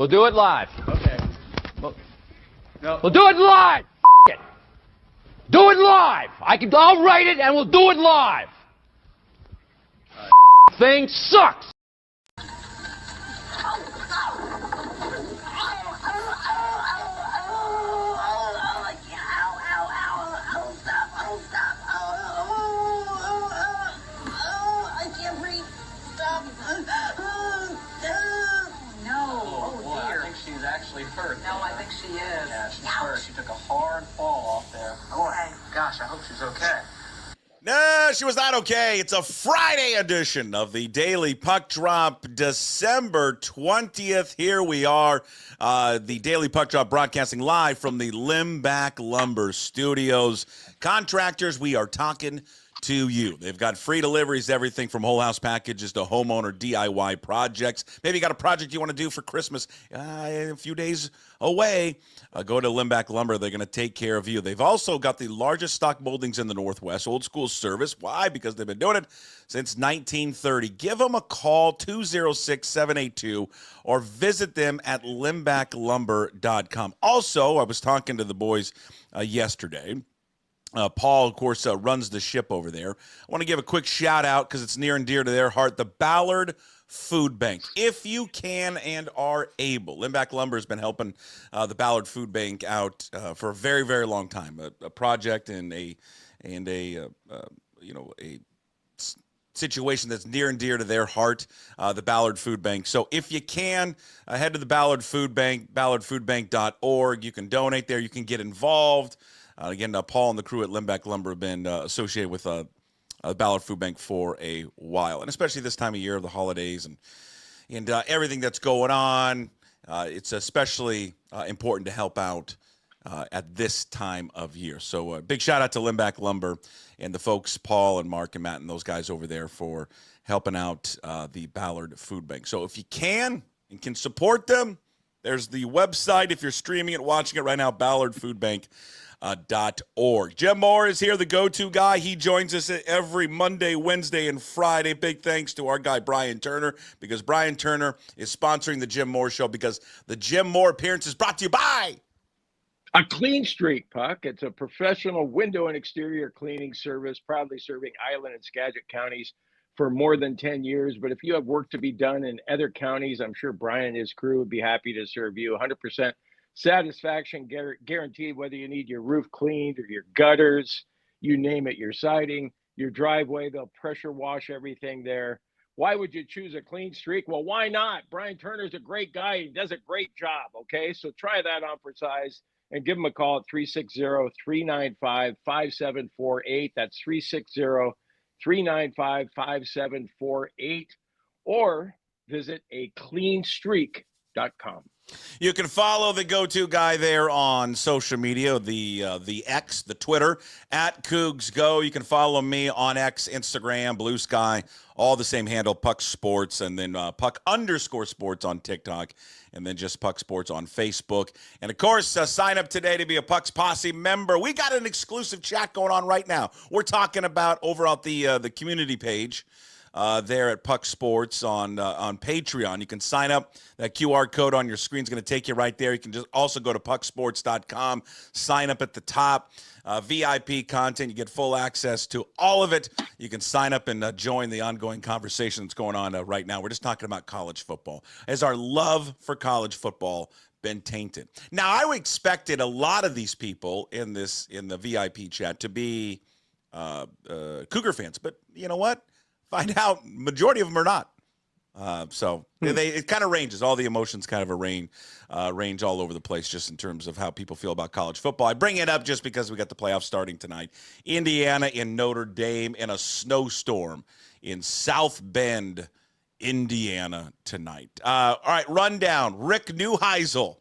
We'll do it live. Okay. We'll do it live. It. Do it live. I'll write it and we'll do it live. Thing sucks. Hurt. No, I think she is. Yeah, she's hurt. She took a hard fall off there. Okay. Gosh, I hope she's okay. No, she was not okay. It's a Friday edition of the Daily Puck Drop, December 20th. Here we are, the Daily Puck Drop broadcasting live from the Limbach Lumber Studios. Contractors, we are talking to you. They've got free deliveries, everything from whole house packages to homeowner DIY projects. Maybe you got a project you want to do for Christmas a few days away. Go to Limbach Lumber. They're going to take care of you. They've also got the largest stock moldings in the Northwest, old school service. Why? Because they've been doing it since 1930. Give them a call, 206-782, or visit them at limbachlumber.com. Also, I was talking to the boys yesterday. Paul, of course, runs the ship over there. I want to give a quick shout out because it's near and dear to their heart. The Ballard Food Bank, if you can and are able. Limbach Lumber has been helping the Ballard Food Bank out for a very, very long time. A project and a situation that's near and dear to their heart, the Ballard Food Bank. So if you can, head to the Ballard Food Bank, ballardfoodbank.org. You can donate there. You can get involved. Again, Paul and the crew at Limbach Lumber have been associated with the Ballard Food Bank for a while, and especially this time of year, the holidays and everything that's going on. It's especially important to help out at this time of year. So big shout out to Limbach Lumber and the folks, Paul and Mark and Matt and those guys over there for helping out the Ballard Food Bank. So if you can and can support them, there's the website. If you're streaming it, watching it right now, ballardfoodbank.org. Jim Moore is here, the go-to guy. He joins us every Monday, Wednesday, and Friday. Big thanks to our guy, Brian Turner, because Brian Turner is sponsoring the Jim Moore Show because the Jim Moore appearance is brought to you by A Clean Streak, Puck. It's a professional window and exterior cleaning service, proudly serving Island and Skagit counties for more than 10 years. But if you have work to be done in other counties, I'm sure Brian and his crew would be happy to serve you. 100% satisfaction guaranteed, whether you need your roof cleaned or your gutters, you name it, your siding, your driveway, they'll pressure wash everything there. Why would you choose A Clean Streak? Well, why not? Brian Turner's a great guy. He does a great job, okay? So try that on for size and give him a call at 360-395-5748. That's 360-395-5748, or visit acleanstreak.com. You can follow the go-to guy there on social media, the X, the Twitter, at Cougs Go. You can follow me on X, Instagram, Blue Sky, all the same handle, PuckSports, and then Puck_sports on TikTok, and then just PuckSports on Facebook. And, of course, sign up today to be a Pucks Posse member. We got an exclusive chat going on right now. We're talking about over at the community page there at Puck Sports on Patreon. You can sign up. That QR code on your screen is going to take you right there. You can just also go to pucksports.com, sign up at the top. VIP content. You get full access to all of it. You can sign up and join the ongoing conversation that's going on right now. We're just talking about college football. Has our love for college football been tainted? Now, I expected a lot of these people in the VIP chat to be Cougar fans, but you know what? Find out majority of them are not. It kind of ranges. All the emotions kind of range all over the place just in terms of how people feel about college football. I bring it up just because we got the playoffs starting tonight. Indiana and Notre Dame in a snowstorm in South Bend, Indiana tonight. All right, rundown. Rick Neuhiesel,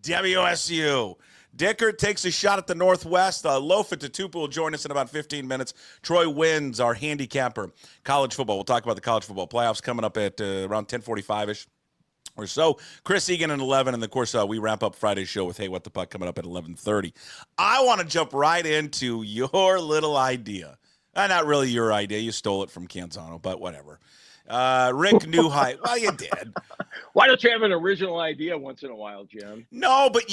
WSU. Dickert takes a shot at the Northwest. Lofa Tatupu will join us in about 15 minutes. Troy Wins, our handicapper. College football. We'll talk about the college football playoffs coming up at around 10:45-ish or so. Chris Egan at 11, and of course we wrap up Friday's show with Hey What the Puck coming up at 11:30. I want to jump right into your little idea. Not really your idea. You stole it from Canzano, but whatever. Rick Neuhiesel. Well, you did. Why don't you have an original idea once in a while, Jim? No, but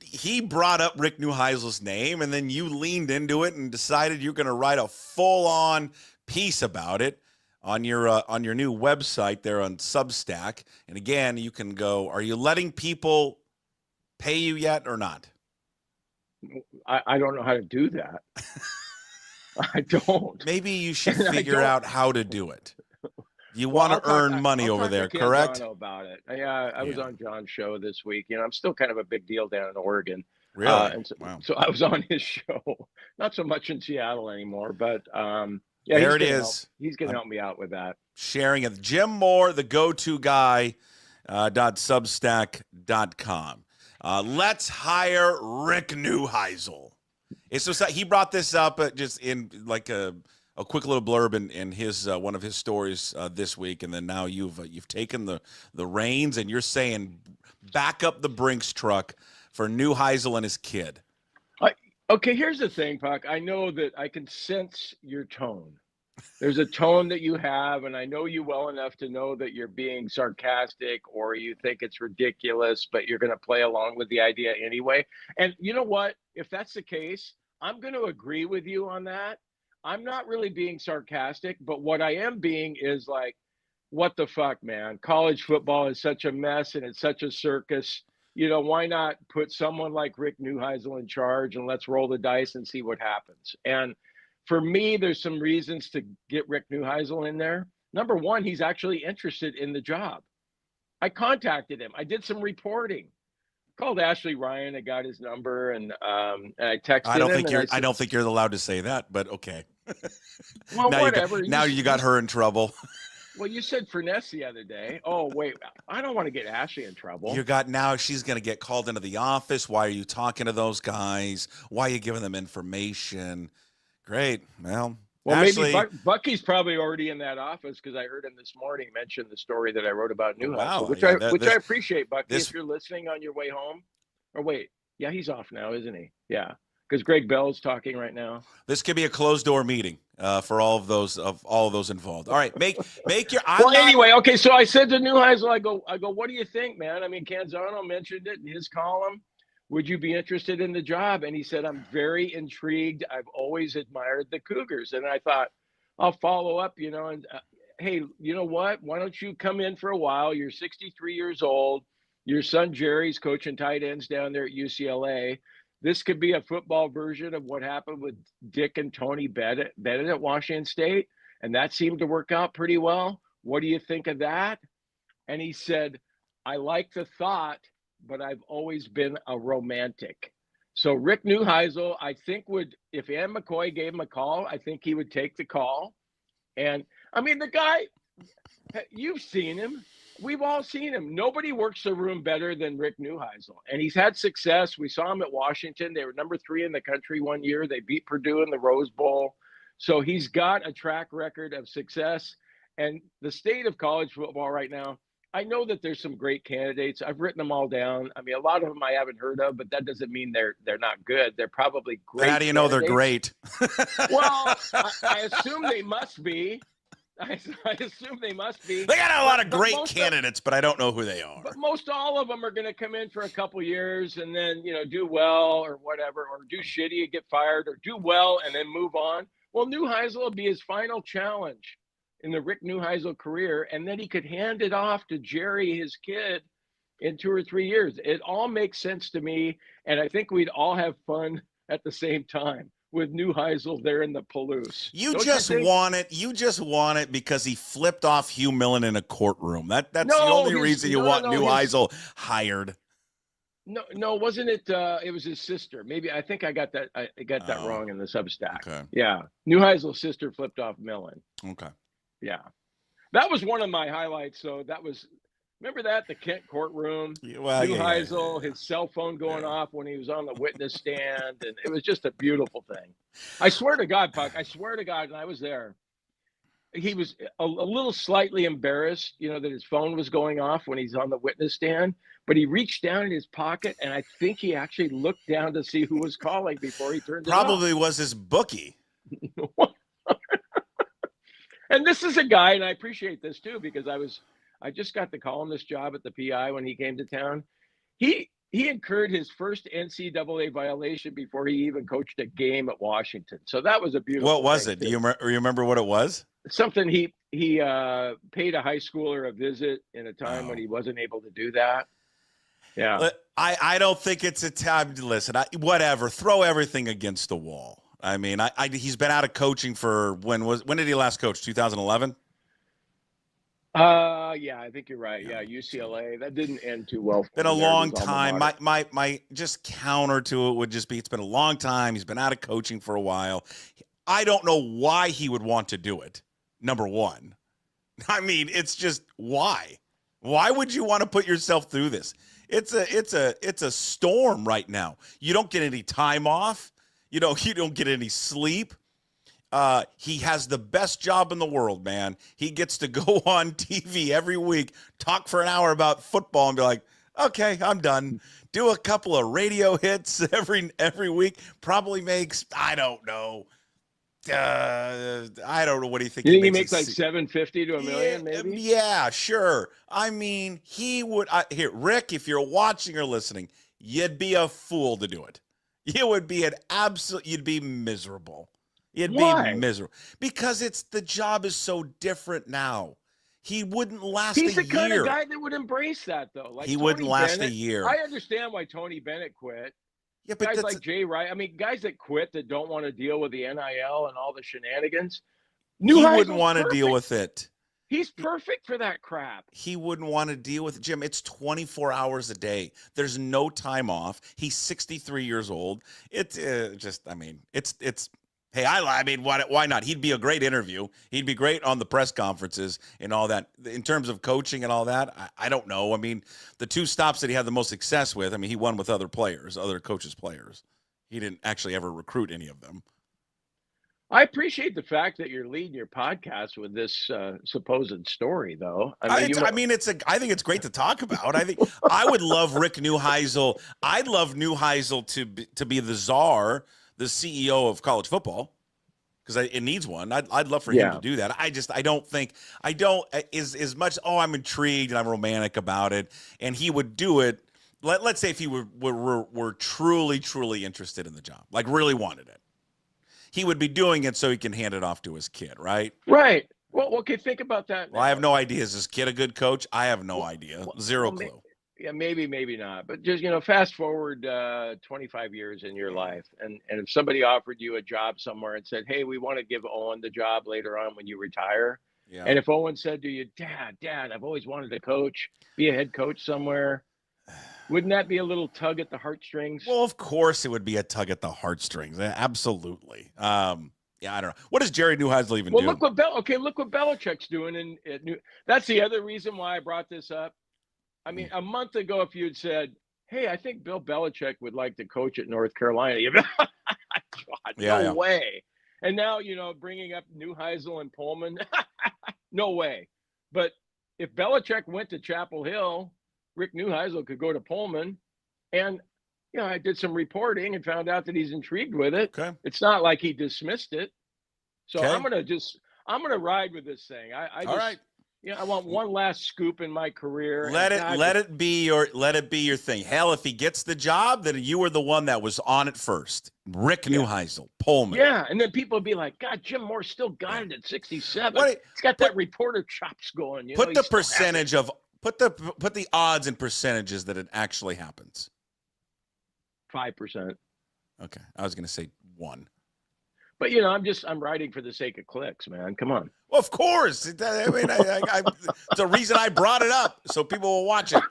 he brought up Rick Neuheisel's name, and then you leaned into it and decided you're going to write a full-on piece about it on your new website there on Substack. And again, you can go, are you letting people pay you yet or not? I don't know how to do that. I don't. Maybe you should figure out how to do it. You want to earn money over there, correct? About it. Yeah, I was on John's show this week. I'm still kind of a big deal down in Oregon. Really? Wow. So I was on his show. Not so much in Seattle anymore, but yeah, there it is. He's going to help me out with that. Sharing it. Jim Moore, the go-to guy, .substack.com. Let's hire Rick Neuhiesel. He brought this up just in like a quick little blurb in his one of his stories this week, and then now you've taken the reins and you're saying back up the Brinks truck for Neuheisel and his kid. Okay, here's the thing, Puck. I know that I can sense your tone. There's a tone that you have, and I know you well enough to know that you're being sarcastic or you think it's ridiculous, but you're going to play along with the idea anyway. And you know what? If that's the case, I'm going to agree with you on that. I'm not really being sarcastic, but what I am being is like, what the fuck, man? College football is such a mess and it's such a circus. Why not put someone like Rick Neuhiesel in charge and let's roll the dice and see what happens? And for me, there's some reasons to get Rick Neuhiesel in there. Number one, he's actually interested in the job. I contacted him. I did some reporting. Called Ashley Ryan. I got his number and I texted him. I don't think you're allowed to say that, but okay. Well, now whatever. You got her in trouble. Well, you said finesse the other day. Oh, wait, I don't want to get Ashley in trouble. Now she's going to get called into the office. Why are you talking to those guys? Why are you giving them information? Great. Well, Ashley, maybe Bucky's probably already in that office because I heard him this morning mention the story that I wrote about Neuheisel, which I appreciate, Bucky, if you're listening on your way home. Or wait, yeah, he's off now, isn't he? Yeah, because Greg Bell's talking right now. This could be a closed door meeting for all of those involved. All right, make your. Anyway, okay. So I said to Neuheisel, I go, what do you think, man? I mean, Canzano mentioned it in his column. Would you be interested in the job? And he said, I'm very intrigued. I've always admired the Cougars. And I thought, I'll follow up, and hey, you know what? Why don't you come in for a while? You're 63 years old. Your son Jerry's coaching tight ends down there at UCLA. This could be a football version of what happened with Dick and Tony Bennett at Washington State. And that seemed to work out pretty well. What do you think of that? And he said, I like the thought, but I've always been a romantic. So Rick Neuhiesel, I think if Ann McCoy gave him a call, I think he would take the call. And I mean, the guy, you've seen him. We've all seen him. Nobody works the room better than Rick Neuhiesel. And he's had success. We saw him at Washington. They were number 3 in the country one year. They beat Purdue in the Rose Bowl. So he's got a track record of success. And the state of college football right now, I know that there's some great candidates. I've written them all down. I mean, a lot of them I haven't heard of, but that doesn't mean they're not good. They're probably great. How do you know they're great? Well, I assume they must be. I assume they must be. They got a lot of great candidates, but I don't know who they are. But most all of them are going to come in for a couple years and then, do well or whatever, or do shitty and get fired, or do well and then move on. Well, Neuheisel will be his final challenge in the Rick Neuheisel career, and then he could hand it off to Jerry, his kid, in 2 or 3 years. It all makes sense to me, and I think we'd all have fun at the same time with Neuheisel there in the Palouse. You just want it because he flipped off Hugh Millen in a courtroom. That's the only reason you want Neuheisel hired. No, wasn't it? It was his sister. Maybe I think I got that. I got that wrong in the Substack. Okay. Yeah, Neuheisel's sister flipped off Millen. Okay. Yeah, that was one of my highlights. So that was, remember that, the Kent courtroom, Neuheisel, his cell phone going off when he was on the witness stand, and it was just a beautiful thing. I swear to God, Puck, and I was there. He was a little slightly embarrassed, that his phone was going off when he's on the witness stand, but he reached down in his pocket, and I think he actually looked down to see who was calling before he turned it off. Probably was his bookie. And this is a guy, and I appreciate this too, because I just got to call him this job at the PI when he came to town. He incurred his first NCAA violation before he even coached a game at Washington. So that was a beautiful What was it? too. Do you remember what it was? Something he paid a high schooler a visit in a time when he wasn't able to do that. Yeah. I don't think it's a time to listen. Whatever. Throw everything against the wall. I mean, he's been out of coaching for when did he last coach? 2011? Yeah, I think you're right. Yeah, UCLA. That didn't end too well. Been a long time. My just counter to it would just be it's been a long time. He's been out of coaching for a while. I don't know why he would want to do it. Number one. I mean, it's just why? Why would you want to put yourself through this? It's a storm right now. You don't get any time off. You don't get any sleep. He has the best job in the world, man. He gets to go on TV every week, talk for an hour about football, and be like, okay, I'm done. Do a couple of radio hits every week. Probably makes, I don't know what do you think? You think he makes like $750 to $1 million, maybe? Yeah, sure. I mean, he would. Here, Rick, if you're watching or listening, you'd be a fool to do it. You would be you'd be miserable. Why? Be miserable because the job is so different now. He wouldn't last He's a the kind year. of guy that would embrace that, though. Like he wouldn't last Bennett, a year. I understand why Tony Bennett quit. Yeah, but guys like Jay Wright. I mean, guys that quit that don't want to deal with the NIL and all the shenanigans. He wouldn't want to deal with it. He's perfect for that crap. He wouldn't want to deal with it, Jim. It's 24 hours a day. There's no time off. He's 63 years old. It's just, I mean, it's. Hey, I mean, why not? He'd be a great interview. He'd be great on the press conferences and all that. In terms of coaching and all that, I don't know. I mean, the two stops that he had the most success with, I mean, he won with other coaches' players. He didn't actually ever recruit any of them. I appreciate the fact that you're leading your podcast with this supposed story, though. I think it's great to talk about. I think I would love Rick Neuhiesel. I'd love Neuheisel to be the czar, the CEO of college football, because it needs one. I'd love for him to do that. I don't think as much. Oh, I'm intrigued and I'm romantic about it, and he would do it. Let's say if he were truly interested in the job, like really wanted it. He would be doing it so he can hand it off to his kid, right? Right. Well, okay, think about that. Well, I have no idea. Is this kid a good coach? I have no idea. Zero clue. Maybe not. But just, fast forward 25 years in your life. And if somebody offered you a job somewhere and said, hey, we want to give Owen the job later on when you retire. Yeah. And if Owen said to you, Dad, I've always wanted to coach, be a head coach somewhere. Wouldn't that be a little tug at the heartstrings? Well, of course it would be a tug at the heartstrings. Absolutely. Yeah, I don't know. What does Jerry Neuheisel even do? Look what Belichick's doing. That's the other reason why I brought this up. I mean, a month ago, if you'd said, hey, I think Bill Belichick would like to coach at North Carolina, you'd be God, no way. And now, bringing up Neuheisel and Pullman, no way. But if Belichick went to Chapel Hill, Rick Neuhiesel could go to Pullman, and I did some reporting and found out that he's intrigued with it. Okay. It's not like he dismissed it. So I'm gonna ride with this thing. All right. I want one last scoop in my career. Let it be your thing. Hell, if he gets the job, then you were the one that was on it first. Rick Neuhiesel, Pullman. Yeah, and then people would be like, God, Jim Moore still got it at 67. He's got that reporter chops going. Put the percentage of put the odds and percentages that it actually happens. 5%. Okay, I was going to say 1. But I'm writing for the sake of clicks, man. Come on. Well, of course. I mean, it's the reason I brought it up, so people will watch it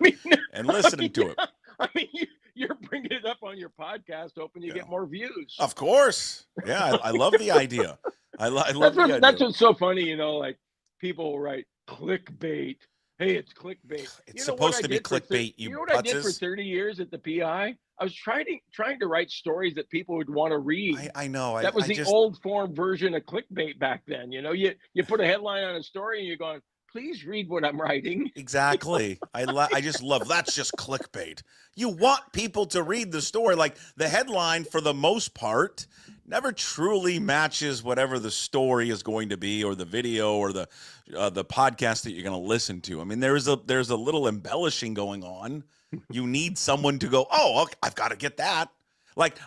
and listen to it. I mean, you're bringing it up on your podcast, hoping you get more views. Of course. Yeah, I love the idea. I love the idea. That's what's so funny, like people will write clickbait. Hey, it's clickbait. It's supposed to be clickbait. You know what I did for 30 years at the PI? I was trying to write stories that people would want to read. I know. That was the old form version of clickbait back then. You put a headline on a story and you're going, please read what I'm writing. Exactly. I just love that's just clickbait. You want people to read the story. Like the headline, for the most part, never truly matches whatever the story is going to be, or the video, or the podcast that you're going to listen to. I mean, there's a little embellishing going on. You need someone to go, oh, okay, I've got to get that. Like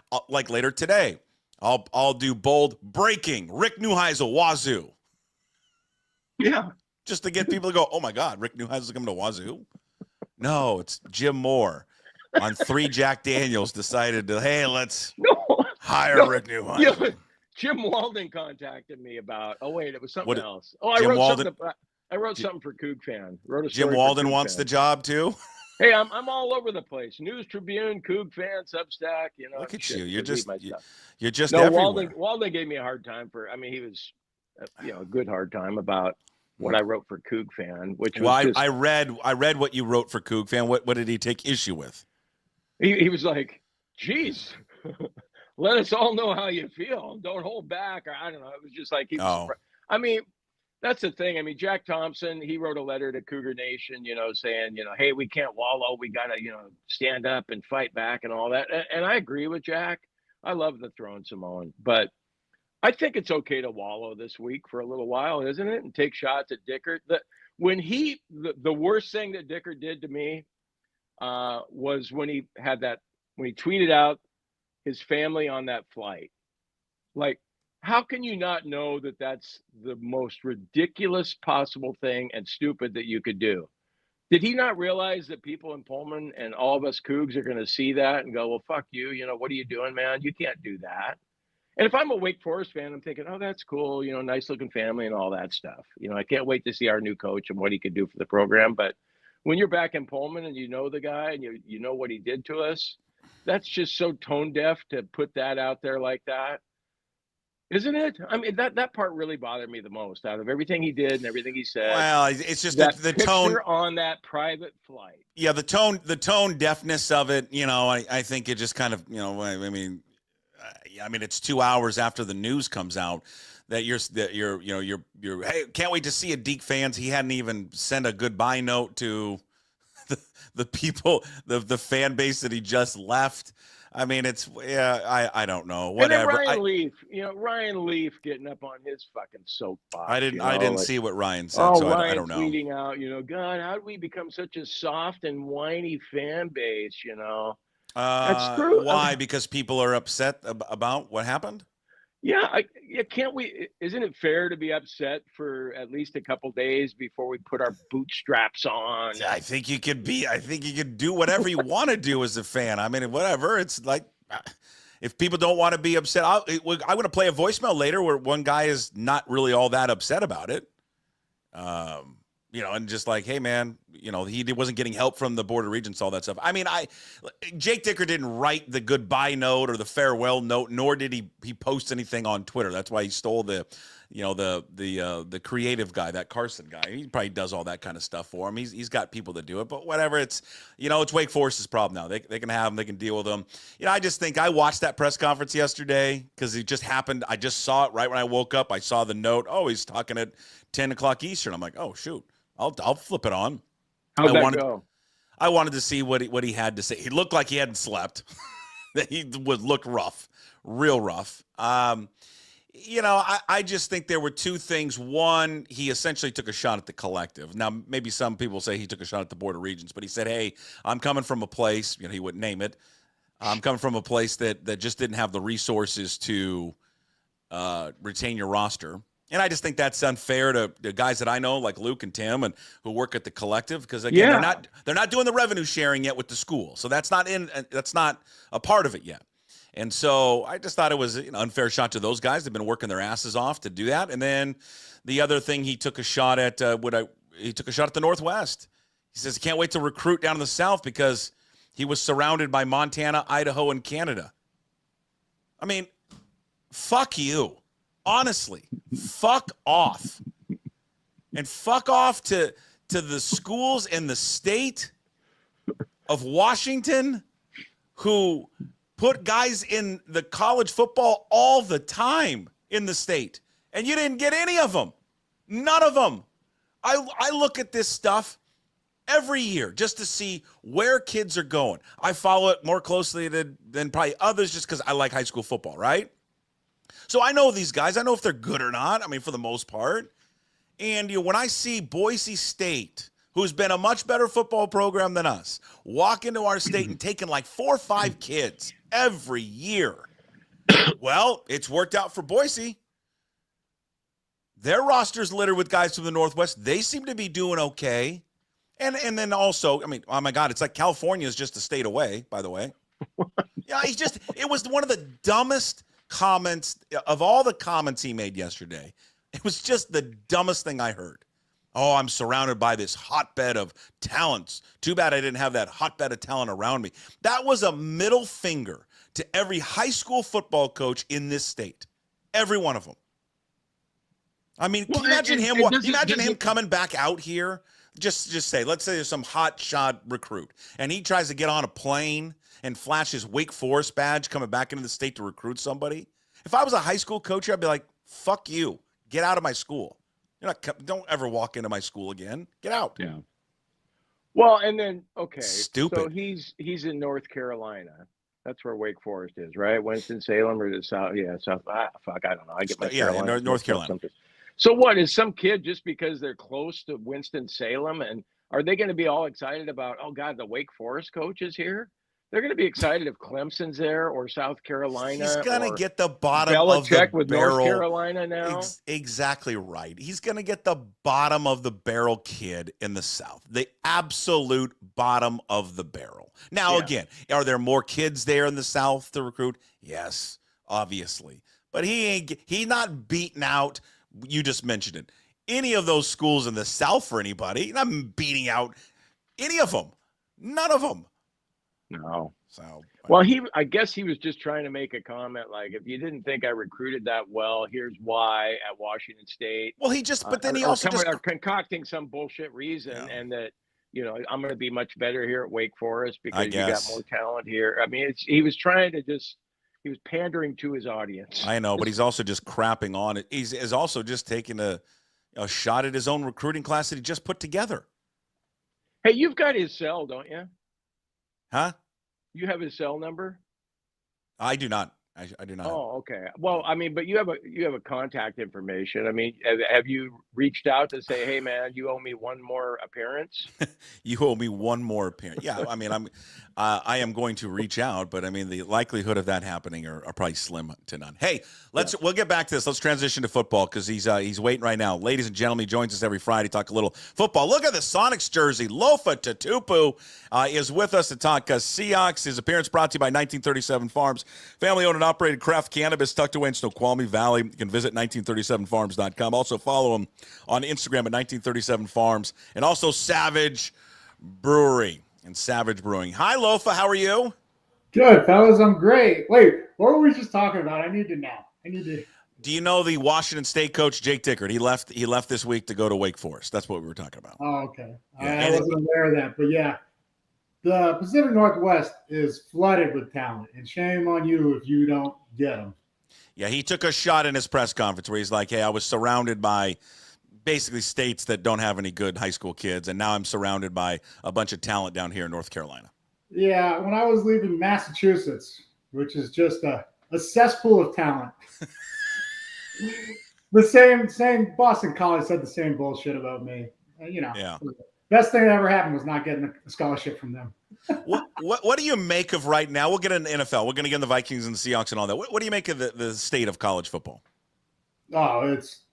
later today, I'll do bold breaking Rick Neuhiesel Wazoo. Yeah. Just to get people to go, oh my God, Rick Neuheisel's coming to Wazoo. No, it's Jim Moore on 3 Jack Daniels decided to, hey, let's hire Rick Neuheisel. Yeah, Jim Walden contacted me about. Oh wait, it was something else. Oh, I wrote something for Coug Fan. Wrote a Jim Walden wants the job too. Hey, I'm all over the place. News Tribune, Coug Fan, Substack. You know, look at you. You're just no. everywhere. Walden gave me a hard time for. I mean, he was, a good hard time about what I wrote for Coug Fan, which was I read what you wrote for Coug Fan. What did he take issue with? He was like, geez, let us all know how you feel. Don't hold back. Or I don't know. It was just like he was. I mean, that's the thing. I mean, Jack Thompson, he wrote a letter to Cougar Nation, saying, hey, we can't wallow. We got to, stand up and fight back and all that. And I agree with Jack. I love the throwing Simone, but I think it's okay to wallow this week for a little while, isn't it? And take shots at Dickert. The worst thing that Dickert did to me was when he tweeted out his family on that flight. Like, how can you not know that that's the most ridiculous possible thing and stupid that you could do? Did he not realize that people in Pullman and all of us Cougs are going to see that and go, well, fuck you. What are you doing, man? You can't do that. And if I'm a Wake Forest fan, I'm thinking, oh, that's cool. Nice looking family and all that stuff. I can't wait to see our new coach and what he could do for the program. But when you're back in Pullman and you know the guy and you know what he did to us, that's just so tone deaf to put that out there like that. Isn't it? I mean, that part really bothered me the most out of everything he did and everything he said. Well, it's just the tone on that private flight. Yeah, the tone deafness of it. I think it just kind of, I mean, it's 2 hours after the news comes out that you're hey, can't wait to see it, Deke fans. He hadn't even sent a goodbye note to the people, the fan base that he just left. I mean, I don't know. Whatever. And then Ryan Leaf getting up on his fucking soapbox. I didn't see what Ryan said, so I don't know. Tweeting out, God, how did we become such a soft and whiny fan base? That's true. Why? Because people are upset about what happened? Yeah, can't we? Isn't it fair to be upset for at least a couple days before we put our bootstraps on? I think you could do whatever you want to do as a fan. I mean, whatever. It's like, if people don't want to be upset, I'm going to play a voicemail later where one guy is not really all that upset about it. And just like, hey man, he wasn't getting help from the Board of Regents, all that stuff. I mean, Jake Dickert didn't write the goodbye note or the farewell note, nor did he post anything on Twitter. That's why he stole the creative guy, that Carson guy. He probably does all that kind of stuff for him. He's got people that do it, but whatever. It's, it's Wake Forest's problem now. They can have them, they can deal with them. I just think I watched that press conference yesterday because it just happened. I just saw it right when I woke up. I saw the note. Oh, he's talking at 10 o'clock Eastern. I'm like, oh shoot. I'll flip it on. How'd that go? I wanted to see what he had to say. He looked like he hadn't slept. He would look rough, real rough. I just think there were two things. One, he essentially took a shot at the collective. Now, maybe some people say he took a shot at the Board of Regents, but he said, hey, I'm coming from a place, he wouldn't name it. I'm coming from a place that just didn't have the resources to retain your roster. And I just think that's unfair to the guys that I know, like Luke and Tim, and who work at the collective, because again, they're not doing the revenue sharing yet with the school, so that's not a part of it yet. And so I just thought it was an unfair shot to those guys. They've been working their asses off to do that. And then the other thing, he took a shot at he took a shot at the Northwest. He says he can't wait to recruit down in the South because he was surrounded by Montana, Idaho, and Canada. I mean, fuck you. Honestly, fuck off. And fuck off to the schools in the state of Washington who put guys in the college football all the time in the state. And you didn't get any of them. None of them. I look at this stuff every year just to see where kids are going. I follow it more closely than probably others just because I like high school football, right? So I know these guys. I know if they're good or not. I mean, for the most part. And when I see Boise State, who's been a much better football program than us, walk into our state and taking like 4 or 5 kids every year. Well, it's worked out for Boise. Their roster's littered with guys from the Northwest. They seem to be doing okay. And then also, I mean, oh my God, it's like California is just a state away, by the way. Yeah, it was one of the dumbest comments of all the comments he made yesterday. It was just the dumbest thing I heard. Oh, I'm surrounded by this hotbed of talents. Too bad I didn't have that hotbed of talent around me. That was a middle finger to every high school football coach in this state. Every one of them. I mean, can you imagine him coming back out here? Just say, let's say there's some hot shot recruit, and he tries to get on a plane and flash his Wake Forest badge coming back into the state to recruit somebody. If I was a high school coach, I'd be like, fuck you. Get out of my school. Don't ever walk into my school again. Get out. Yeah. Well, and then, okay. Stupid. So he's in North Carolina. That's where Wake Forest is, right? Winston-Salem or the South? Yeah, South. Fuck, I don't know. I get my Carolina. North Carolina. So what, is some kid just because they're close to Winston-Salem, and are they going to be all excited about, oh, God, the Wake Forest coach is here? They're going to be excited if Clemson's there or South Carolina. He's going to get the bottom Belichick of the with barrel. North Carolina now. Exactly right. He's going to get the bottom of the barrel kid in the South. The absolute bottom of the barrel. Now, Again, are there more kids there in the South to recruit? Yes, obviously. But he's not beating out, you just mentioned it, any of those schools in the South for anybody. He's not beating out any of them. None of them. No. So, well, I guess he was just trying to make a comment like, if you didn't think I recruited that well, here's why at Washington State. Well, but then he also are concocting some bullshit reason, and that, I'm going to be much better here at Wake Forest because you got more talent here. I mean, he was trying to he was pandering to his audience. I know, but he's also just crapping on it. He's also just taking a shot at his own recruiting class that he just put together. Hey, you've got his cell, don't you? Huh? You have his cell number? I do not. I do not. Oh, okay. Well, I mean, but you have a contact information. I mean, have you reached out to say, hey, man, you owe me one more appearance? You owe me one more appearance. Yeah, I mean, I am going to reach out, but I mean, the likelihood of that happening are probably slim to none. Hey, we'll get back to this. Let's transition to football because he's waiting right now. Ladies and gentlemen, he joins us every Friday, talk a little football. Look at the Sonics jersey. Lofa Tatupu is with us to talk Seahawks. His appearance brought to you by 1937 Farms, family-owned and operated craft cannabis tucked away in Snoqualmie Valley. You can visit 1937farms.com. Also follow him on Instagram at 1937farms, and also Savage Brewery and Savage Brewing. Hi, Lofa. How are you? Good, fellas. I'm great. Wait, what were we just talking about? I need to know. Do you know the Washington State coach, Jake Dickert? He left this week to go to Wake Forest. That's what we were talking about. Oh, okay. Yeah, I wasn't aware of that, but yeah. The Pacific Northwest is flooded with talent, and shame on you if you don't get them. Yeah, he took a shot in his press conference where he's like, hey, I was surrounded by basically states that don't have any good high school kids, and now I'm surrounded by a bunch of talent down here in North Carolina. Yeah, when I was leaving Massachusetts, which is just a cesspool of talent, the same Boston College said the same bullshit about me. Yeah. Best thing that ever happened was not getting a scholarship from them. What do you make of right now? We'll get into NFL. We're going to get in the Vikings and the Seahawks and all that. What do you make of the state of college football? Oh, it's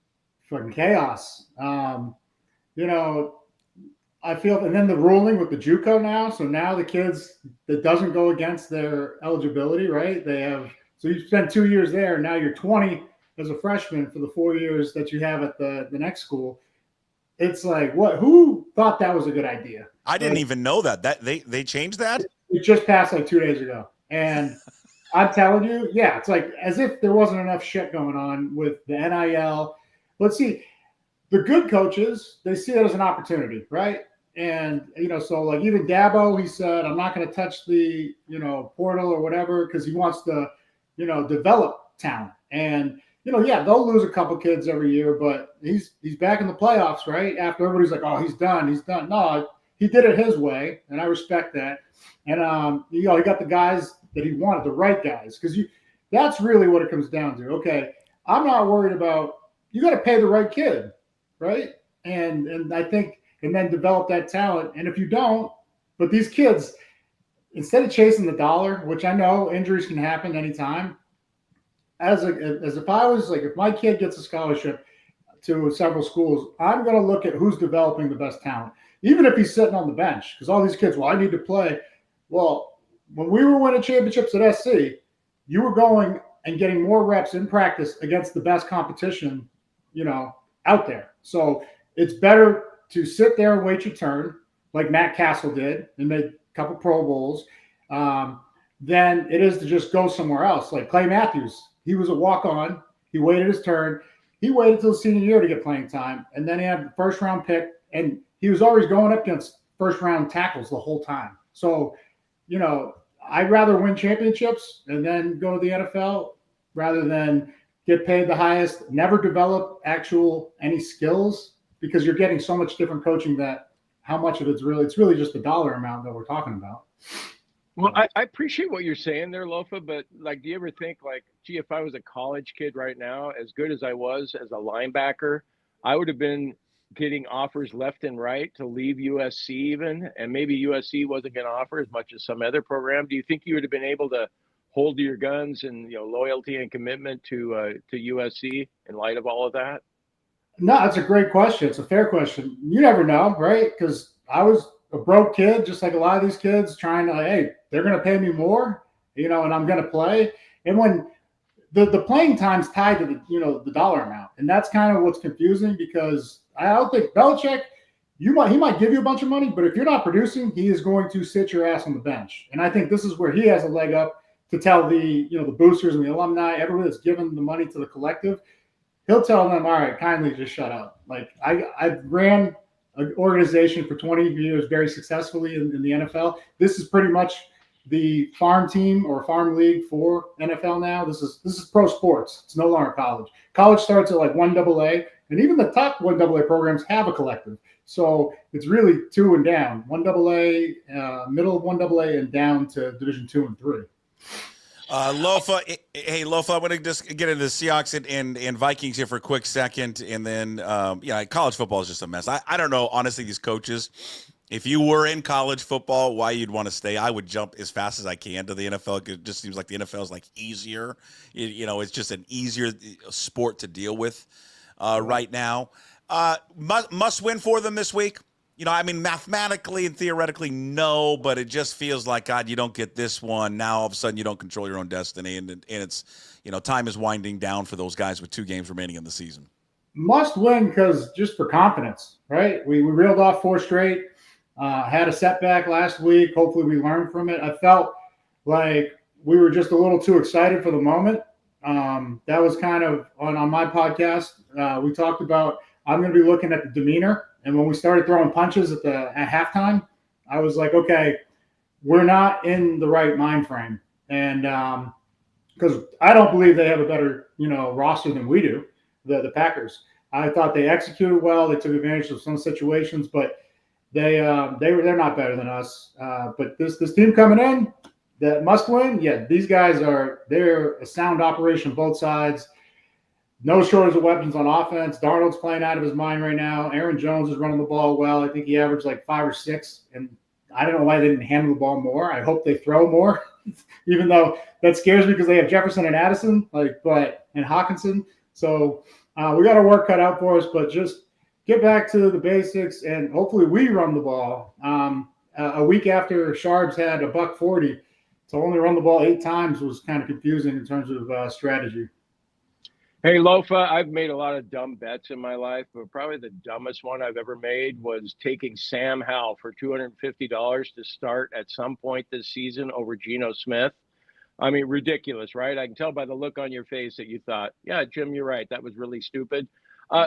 fucking chaos. I feel, and then the ruling with the JUCO now. So now the kids, that doesn't go against their eligibility, right? So you spend 2 years there. Now you're 20 as a freshman for the 4 years that you have at the next school. It's like, what? Who thought that was a good idea? I didn't even know that they changed that. It just passed like 2 days ago, and I'm telling you, yeah, it's like as if there wasn't enough shit going on with the NIL. Let's see, the good coaches, they see it as an opportunity, right? And so like even Dabo, he said, I'm not going to touch the portal or whatever because he wants to develop talent. And yeah, they'll lose a couple kids every year, but he's back in the playoffs, right? After everybody's like, oh, he's done. No, he did it his way, and I respect that. And he got the guys that he wanted, the right guys, because That's really what it comes down to. Okay, I'm not worried about, you got to pay the right kid, right? And I think, and then develop that talent. And if you don't, but these kids, instead of chasing the dollar, which I know injuries can happen anytime, as if I was like, if my kid gets a scholarship to several schools, I'm going to look at who's developing the best talent, even if he's sitting on the bench. Because all these kids, well, I need to play. Well, when we were winning championships at SC, you were going and getting more reps in practice against the best competition, out there. So it's better to sit there and wait your turn, like Matt Castle did and made a couple Pro Bowls, than it is to just go somewhere else. Like Clay Matthews, he was a walk-on. He waited his turn. He waited till senior year to get playing time, and then he had the first-round pick, and he was always going up against first-round tackles the whole time. So, I'd rather win championships and then go to the NFL rather than get paid the highest, never develop any skills, because you're getting so much different coaching that how much of it's really just the dollar amount that we're talking about. Well, I appreciate what you're saying there, Lofa, but do you ever think gee, if I was a college kid right now, as good as I was as a linebacker, I would have been getting offers left and right to leave USC even, and maybe USC wasn't going to offer as much as some other program. Do you think you would have been able to hold to your guns and loyalty and commitment to USC in light of all of that? No, that's a great question. It's a fair question. You never know, right? Because I was a broke kid, just like a lot of these kids, trying to, hey, they're going to pay me more, and I'm going to play. And when the playing time's tied to the dollar amount, and that's kind of what's confusing, because I don't think Belichick, he might give you a bunch of money, but if you're not producing, he is going to sit your ass on the bench. And I think this is where he has a leg up to tell the boosters and the alumni, everybody that's given the money to the collective, he'll tell them, all right, kindly just shut up. Like I ran an organization for 20 years very successfully in the NFL. This is pretty much the farm team or farm league for NFL now. This is pro sports. It's no longer college. College starts at like 1AA, and even the top 1AA programs have a collective. So it's really 2 and down, 1AA, middle of 1AA, and down to Division 2 and 3. Lofa, hey Lofa, I want to just get into the Seahawks and Vikings here for a quick second, and then college football is just a mess. I don't know, honestly, these coaches. If you were in college football, why you'd want to stay? I would jump as fast as I can to the NFL. It just seems like the NFL is like easier. It's just an easier sport to deal with right now. Must win for them this week. Mathematically and theoretically, no, but it just feels like, God, you don't get this one. Now, all of a sudden, you don't control your own destiny, and it's, time is winding down for those guys with 2 games remaining in the season. Must win because just for confidence, right? We reeled off 4 straight, had a setback last week. Hopefully, we learned from it. I felt like we were just a little too excited for the moment. That was kind of on my podcast. We talked about, I'm going to be looking at the demeanor. And when we started throwing punches at halftime, I was like, okay, we're not in the right mind frame. And because I don't believe they have a better, roster than we do, the Packers. I thought they executed well. They took advantage of some situations, but they're not better than us. But this team coming in that must win, yeah, these guys they're a sound operation both sides. No shortage of weapons on offense. Darnold's playing out of his mind right now. Aaron Jones is running the ball well. I think he averaged like 5 or 6, and I don't know why they didn't handle the ball more. I hope they throw more, even though that scares me because they have Jefferson and Addison, and Hawkinson. So we got our work cut out for us, but just get back to the basics, and hopefully we run the ball. A week after Sharps had a $140, to only run the ball 8 times was kind of confusing in terms of strategy. Hey, Lofa, I've made a lot of dumb bets in my life, but probably the dumbest one I've ever made was taking Sam Howell for $250 to start at some point this season over Geno Smith. I mean, ridiculous, right? I can tell by the look on your face that you thought, yeah, Jim, you're right. That was really stupid.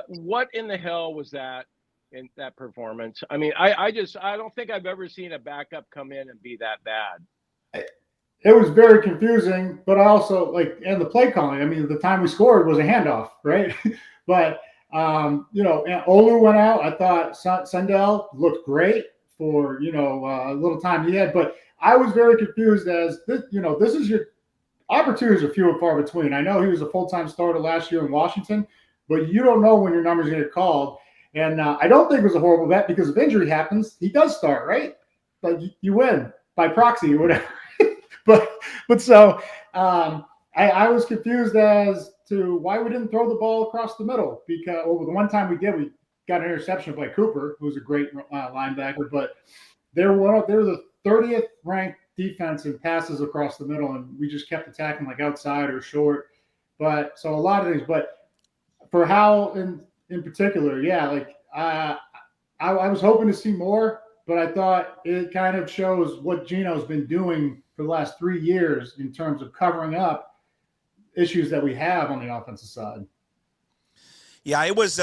What in the hell was that in that performance? I mean, I don't think I've ever seen a backup come in and be that bad. It was very confusing, but also and the play calling. I mean, the time we scored was a handoff, right? But and Olu went out. I thought Sundell looked great for a little time he had, but I was very confused as this. This is opportunities are few and far between. I know he was a full-time starter last year in Washington, but you don't know when your number's going to get called. And I don't think it was a horrible bet because if injury happens, he does start, right? Like you win by proxy or whatever. but so I was confused as to why we didn't throw the ball across the middle because the one time we did, we got an interception by Cooper, who's a great linebacker, but they were the 30th ranked defense in passes across the middle, and we just kept attacking like outside or short. But so a lot of things, but for Howell in particular, yeah, like I was hoping to see more, but I thought it kind of shows what Geno's been doing for the last 3 years in terms of covering up issues that we have on the offensive side. Yeah, it was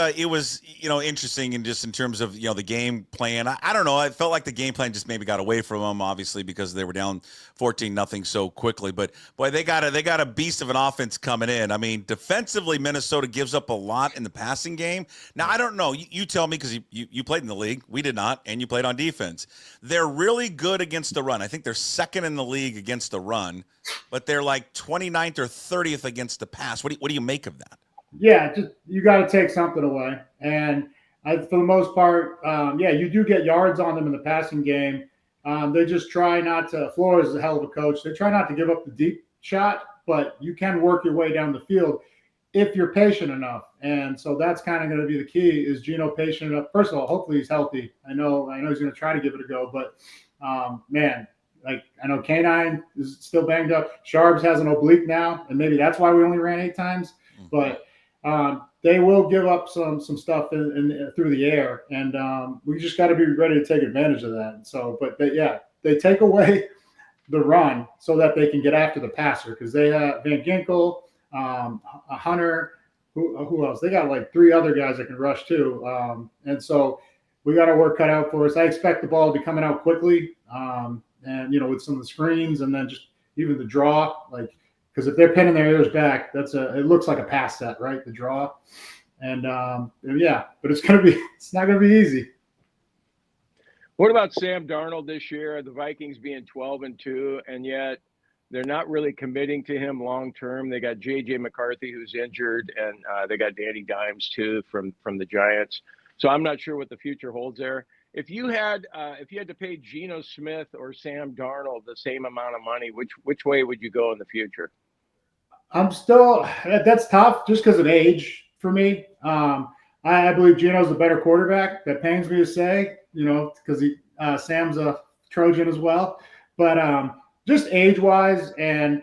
interesting and just in terms of the game plan. I don't know. I felt like the game plan just maybe got away from them, obviously because they were down 14-0 so quickly. But boy, they got a beast of an offense coming in. I mean, defensively, Minnesota gives up a lot in the passing game. Now I don't know. You tell me because you played in the league. We did not, and you played on defense. They're really good against the run. I think they're second in the league against the run, but they're like 29th or 30th against the pass. What do you make of that? Yeah, just you got to take something away. And for the most part, you do get yards on them in the passing game. They just try not to – Flores is a hell of a coach. They try not to give up the deep shot, but you can work your way down the field if you're patient enough. And so that's kind of going to be the key is Geno patient enough. First of all, hopefully he's healthy. I know he's going to try to give it a go, but, man, like I know K9 is still banged up. Sharbs has an oblique now, and maybe that's why we only ran 8 times. But they will give up some stuff through the air, and we just got to be ready to take advantage of that. So, but they take away the run so that they can get after the passer because they have Van Ginkel, Hunter, who else? They got like 3 other guys that can rush too, and so we got our work cut out for us. I expect the ball to be coming out quickly, and with some of the screens, and then just even the draw, like. Because if they're pinning their ears back, it looks like a pass set, right? The draw, and but it's not gonna be easy. What about Sam Darnold this year? The Vikings being 12-2, and yet they're not really committing to him long term. They got J.J. McCarthy who's injured, and they got Danny Dimes too from the Giants. So I'm not sure what the future holds there. If you had to pay Geno Smith or Sam Darnold the same amount of money, which way would you go in the future? That's tough just because of age for me. I believe Geno's a better quarterback. That pains me to say, because Sam's a Trojan as well. But just age-wise, and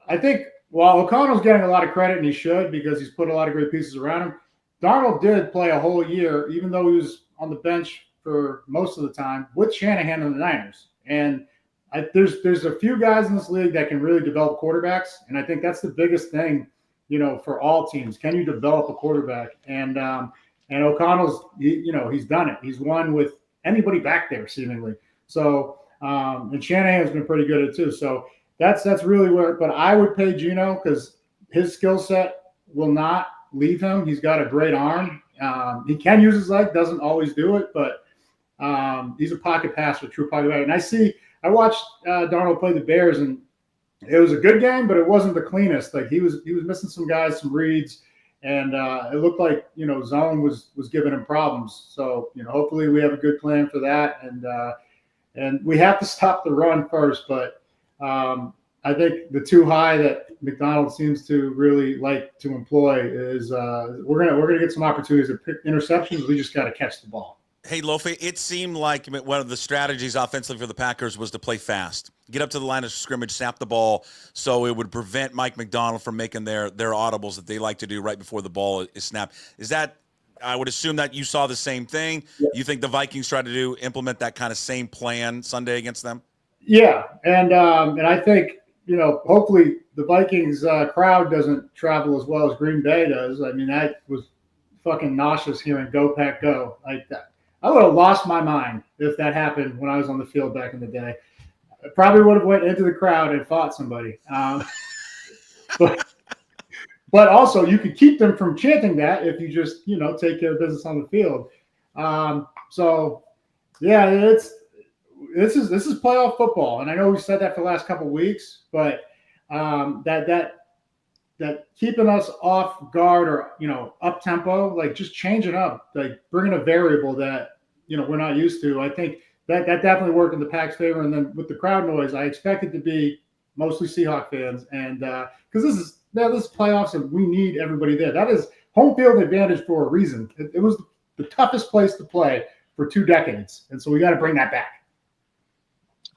I think while O'Connell's getting a lot of credit, and he should because he's put a lot of great pieces around him, Darnold did play a whole year, even though he was on the bench for most of the time, with Shanahan and the Niners. And there's a few guys in this league that can really develop quarterbacks, and I think that's the biggest thing, for all teams. Can you develop a quarterback? And O'Connell's, he's done it. He's won with anybody back there seemingly. So and Shanahan's been pretty good at it too. So that's really where. But I would pay Geno because his skill set will not leave him. He's got a great arm. He can use his leg, doesn't always do it, but he's a pocket passer, true pocket passer. And I watched Darnold play the Bears, and it was a good game, but it wasn't the cleanest. Like he was missing some guys, some reads, and it looked like zone was giving him problems. So hopefully we have a good plan for that, and we have to stop the run first. But I think the too high that McDonald seems to really like to employ is we're gonna get some opportunities to pick interceptions. We just got to catch the ball. Hey, Lofa, it seemed like one of the strategies offensively for the Packers was to play fast, get up to the line of scrimmage, snap the ball, so it would prevent Mike McDonald from making their audibles that they like to do right before the ball is snapped. Is that – I would assume that you saw the same thing. Yeah. You think the Vikings tried to implement that kind of same plan Sunday against them? Yeah, and I think, hopefully the Vikings crowd doesn't travel as well as Green Bay does. I mean, that was fucking nauseous hearing "Go Pack Go" like that. I would have lost my mind if that happened when I was on the field back in the day. I probably would have went into the crowd and fought somebody. But also you could keep them from chanting that if you just, take care of business on the field. So yeah, this is playoff football. And I know we've said that for the last couple of weeks, but that keeping us off guard or, up tempo, like just changing up, like bringing a variable that, we're not used to. I think that definitely worked in the Pack's favor. And then with the crowd noise, I expect it to be mostly Seahawk fans. And because this is playoffs and we need everybody there. That is home field advantage for a reason. It was the toughest place to play for 2 decades. And so we got to bring that back.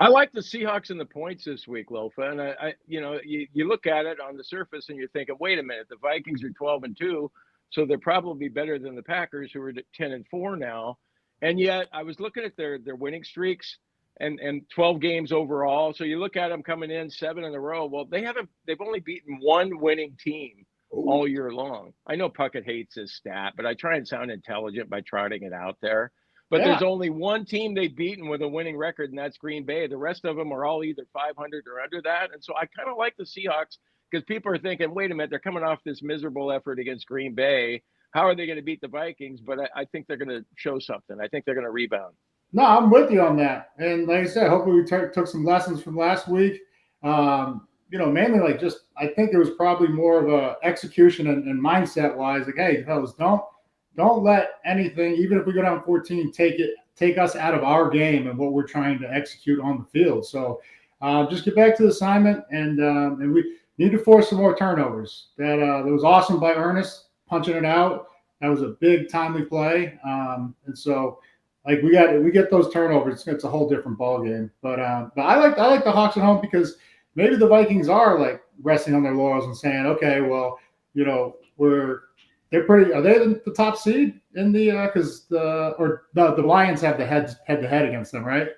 I like the Seahawks and the points this week, Lofa. And I you look at it on the surface and you're thinking, wait a minute, the Vikings are 12-2, so they're probably better than the Packers, who are 10-4 now. And yet I was looking at their winning streaks and 12 games overall. So you look at them coming in 7 in a row. Well, they've only beaten one winning team all year long. I know Puckett hates this stat, but I try and sound intelligent by trotting it out there. But there's only one team they've beaten with a winning record, and that's Green Bay. The rest of them are all either 500 or under that. And so I kind of like the Seahawks because people are thinking, wait a minute, they're coming off this miserable effort against Green Bay. How are they going to beat the Vikings? But I think they're going to show something. I think they're going to rebound. No, I'm with you on that. And like I said, hopefully we took some lessons from last week. Mainly I think it was probably more of a execution and mindset wise. Like, hey, fellas, don't let anything, even if we go down 14, take us out of our game and what we're trying to execute on the field. So just get back to the assignment, and we need to force some more turnovers. That was awesome by Ernest punching it out. That was a big timely play, and so like we get those turnovers, it's a whole different ball game. But I like the Hawks at home because maybe the Vikings are like resting on their laurels and saying, okay, well, are they the top seed in the because the Lions have the head to head against them, right?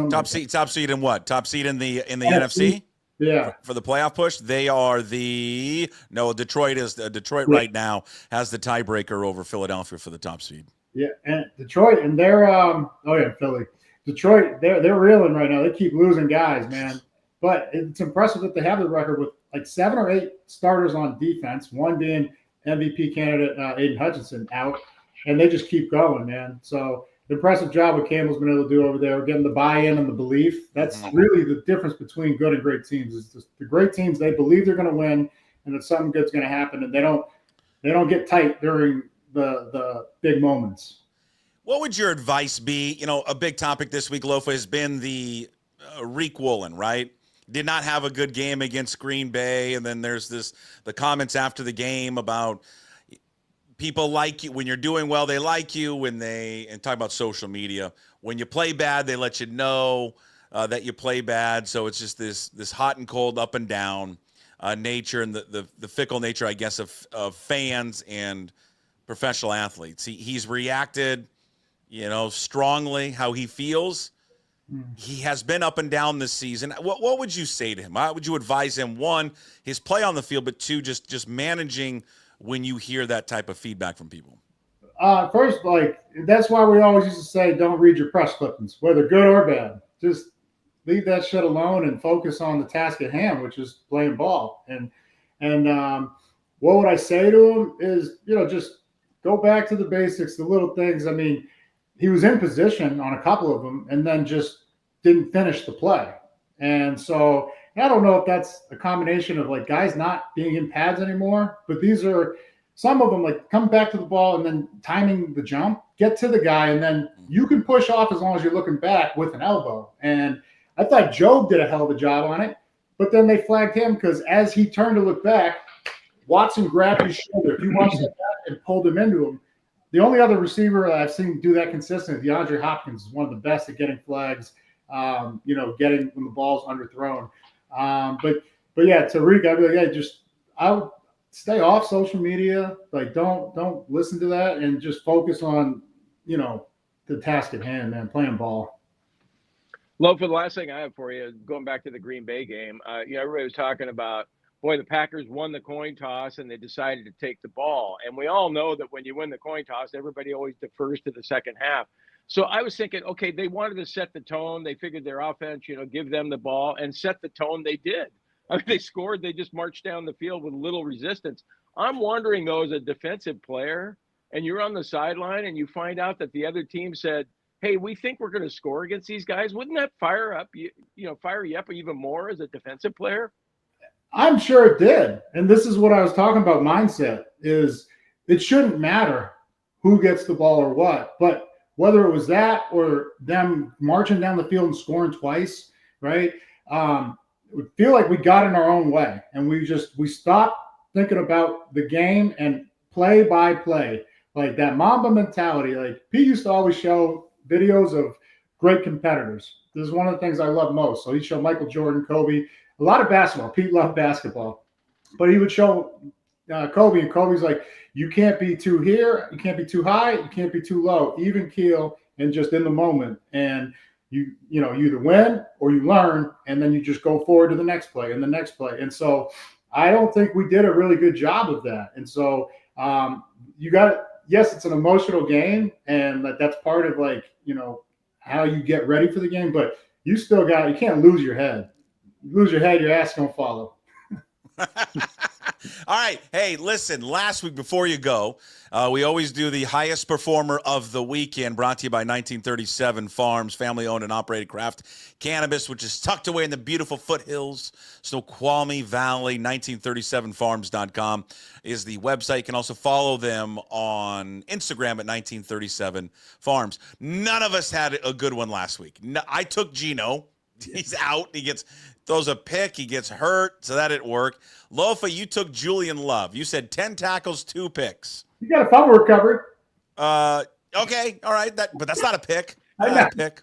Top seed in what? Top seed in the NFC? Yeah. For the playoff push, they are Detroit is right now has the tiebreaker over Philadelphia for the top seed. Yeah, and Detroit, and they're Philly. Detroit, they're reeling right now. They keep losing guys, man. But it's impressive that they have the record with like 7 or 8 starters on defense, one being MVP candidate Aiden Hutchinson out, and they just keep going, man. So impressive job what Campbell's been able to do over there, getting the buy-in and the belief. That's really the difference between good and great teams. Is just the great teams, they believe they're going to win and that something good's going to happen, and they don't get tight during the big moments. What would your advice be? A big topic this week, Lofa, has been the Rick Woolen, right? Did not have a good game against Green Bay, and then there's the comments after the game about people like you when you're doing well, they like you and talk about social media. When you play bad, they let you know that you play bad. So it's just this hot and cold, up and down nature, and the fickle nature, I guess, of fans and professional athletes. He's reacted, strongly how he feels. He has been up and down this season. What would you say to him? How would you advise him? 1, his play on the field, but 2, just managing when you hear that type of feedback from people. First, that's why we always used to say, don't read your press clippings, whether good or bad. Just leave that shit alone and focus on the task at hand, which is playing ball. And what would I say to him is, just go back to the basics, the little things. I mean, he was in position on a couple of them and then just didn't finish the play. And so I don't know if that's a combination of like guys not being in pads anymore, but these are some of them like come back to the ball and then timing the jump, get to the guy, and then you can push off as long as you're looking back with an elbow. And I thought Job did a hell of a job on it, but then they flagged him because as he turned to look back, Watson grabbed his shoulder. He watched that and pulled him into him. The only other receiver I've seen do that consistently, DeAndre Hopkins, is one of the best at getting flags, getting when the ball's underthrown. But yeah, Tariq, I'd be like, I would stay off social media. Like, don't listen to that and just focus on, the task at hand, man, playing ball. Lofa, the last thing I have for you, going back to the Green Bay game, everybody was talking about, boy, the Packers won the coin toss and they decided to take the ball. And we all know that when you win the coin toss, everybody always defers to the second half. So I was thinking, okay, they wanted to set the tone. They figured their offense, give them the ball and set the tone. They did. I mean, they scored. They just marched down the field with little resistance. I'm wondering, though, as a defensive player, and you're on the sideline and you find out that the other team said, hey, we think we're going to score against these guys. Wouldn't that fire you up even more as a defensive player? I'm sure it did. And this is what I was talking about mindset is it shouldn't matter who gets the ball or what, but whether it was that or them marching down the field and scoring twice, right? We feel like we got in our own way and we stopped thinking about the game and play by play, like that Mamba mentality. Like Pete used to always show videos of great competitors. This is one of the things I love most. So he'd show Michael Jordan, Kobe, a lot of basketball. Pete loved basketball, but he would show Kobe, and Kobe's like, you can't be too here, you can't be too high, you can't be too low, even keel and just in the moment. And you either win or you learn, and then you just go forward to the next play and the next play. And so I don't think we did a really good job of that. And so yes, it's an emotional game, and that's part of how you get ready for the game, but you can't lose your head. You lose your head, your ass don't follow. All right. Hey, listen, last week before you go, we always do the highest performer of the weekend, brought to you by 1937 Farms, family-owned and operated craft cannabis, which is tucked away in the beautiful foothills, Snoqualmie Valley. 1937farms.com is the website. You can also follow them on Instagram at 1937 Farms. None of us had a good one last week. No, I took Gino. He's out. He throws a pick. He gets hurt, so that didn't work. Lofa, you took Julian Love. You said 10 tackles, 2 picks. You got a fumble recovery. Okay, all right. But that's not a pick. I know. Not a pick.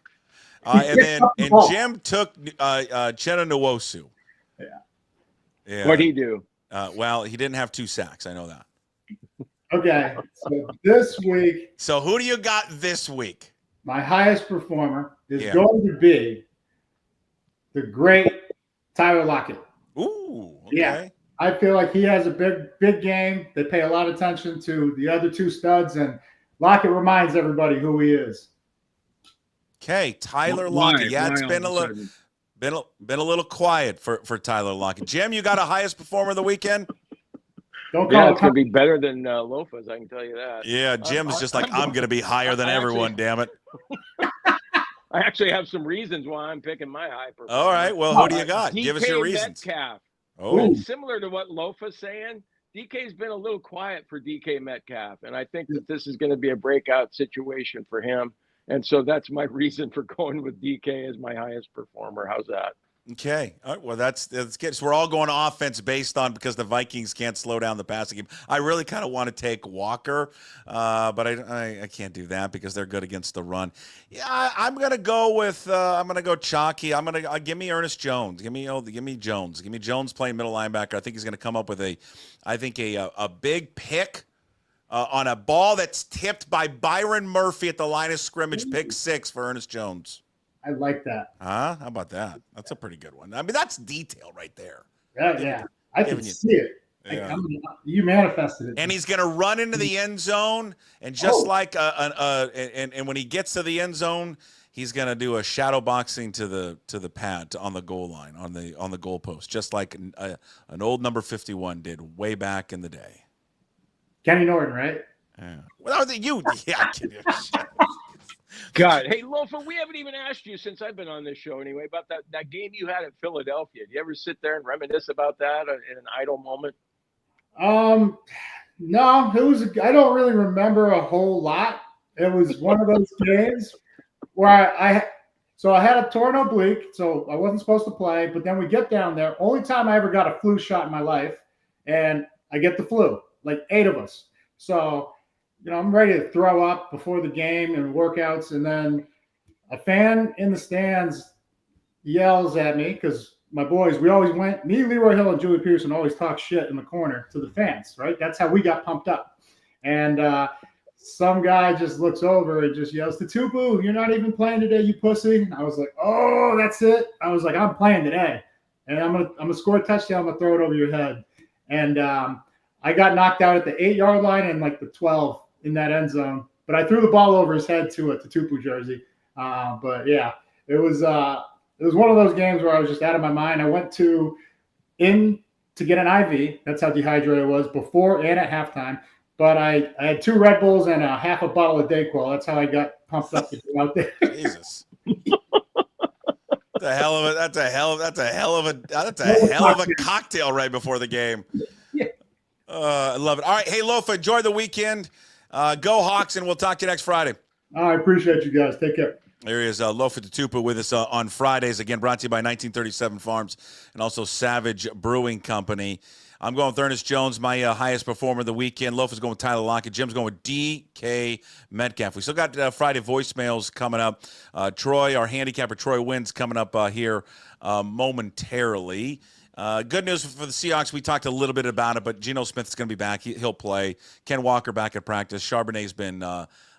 And Jim took Chenna Nwosu. Yeah. What'd he do? Well, he didn't have 2 sacks. I know that. Okay, so this week. So who do you got this week? My highest performer is going to be the great Tyler Lockett. Ooh, okay. Yeah. I feel like he has a big game. They pay a lot of attention to the other 2 studs, and Lockett reminds everybody who he is. Okay, Tyler Lockett. Yeah, it's been a little quiet for Tyler Lockett. Jim, you got a highest performer of the weekend? Don't call it's going to be better than Lofa's, I can tell you that. Yeah, Jim's just like, I'm going to be higher than everyone, damn it. I actually have some reasons why I'm picking my high performer. All right, well, who do you got? Give us your reasons. Metcalf. Oh, Similar to what Lofa's saying, DK's been a little quiet for DK Metcalf, and I think that this is going to be a breakout situation for him. And so that's my reason for going with DK as my highest performer. How's that? okay. All right, well, that's good. So we're all going offense based on because the Vikings can't slow down the passing game. I really kind of want to take Walker, but I can't do that because they're good against the run. Yeah, I'm gonna go with chalky. Give me Ernest Jones. Give me Jones. Give me Jones playing middle linebacker. I think he's gonna come up with a big pick. On a ball that's tipped by Byron Murphy at the line of scrimmage, pick 6 for Ernest Jones. I like that. Huh? How about that? That's a pretty good one. I mean, that's detail right there. Yeah. I can see it. Yeah. You manifested it. And he's going to run into the end zone, and just and when he gets to the end zone, he's going to do a shadow boxing to the pad on the goal line on the goalpost, just like an old number 51 did way back in the day. Kenny Norton, right? Yeah. Well, yeah. God, hey, Lofa, we haven't even asked you since I've been on this show anyway about that game you had at Philadelphia. Do you ever sit there and reminisce about that in an idle moment? No, I don't really remember a whole lot. It was one of those games where I had a torn oblique, so I wasn't supposed to play, but then we get down there. Only time I ever got a flu shot in my life, and I get the flu, like 8 of us. So, I'm ready to throw up before the game and workouts, and then a fan in the stands yells at me because my boys, we always went, me, Leroy Hill, and Julie Pearson always talk shit in the corner to the fans, right? That's how we got pumped up. And some guy just looks over and just yells, "Tatupu, you're not even playing today, you pussy." And I was like, oh, that's it. I was like, I'm playing today. And I'm gonna score a touchdown, I'm going to throw it over your head. And I got knocked out at the 8-yard line and like the 12 in that end zone. But I threw the ball over his head to a Tatupu jersey. But yeah, it was one of those games where I was just out of my mind. I went to get an IV. That's how dehydrated I was before and at halftime. But I had 2 Red Bulls and a half a bottle of Dayquil. That's how I got pumped up to get out there. Jesus. That's a hell of a cocktail right before the game. Yeah. I love it. All right, hey Lofa, enjoy the weekend. Go Hawks, and we'll talk to you next Friday. I appreciate you guys. Take care. There is Lofa Tatupu with us on Fridays. Again, brought to you by 1937 Farms and also Savage Brewing Company. I'm going with Ernest Jones, my highest performer of the weekend. Lofa's going with Tyler Lockett. Jim's going with DK Metcalf. We still got Friday voicemails coming up. Troy, our handicapper, Troy wins coming up here momentarily. Good news for the Seahawks. We talked a little bit about it, but Geno Smith's going to be back. He'll play. Ken Walker back at practice. Charbonnet's been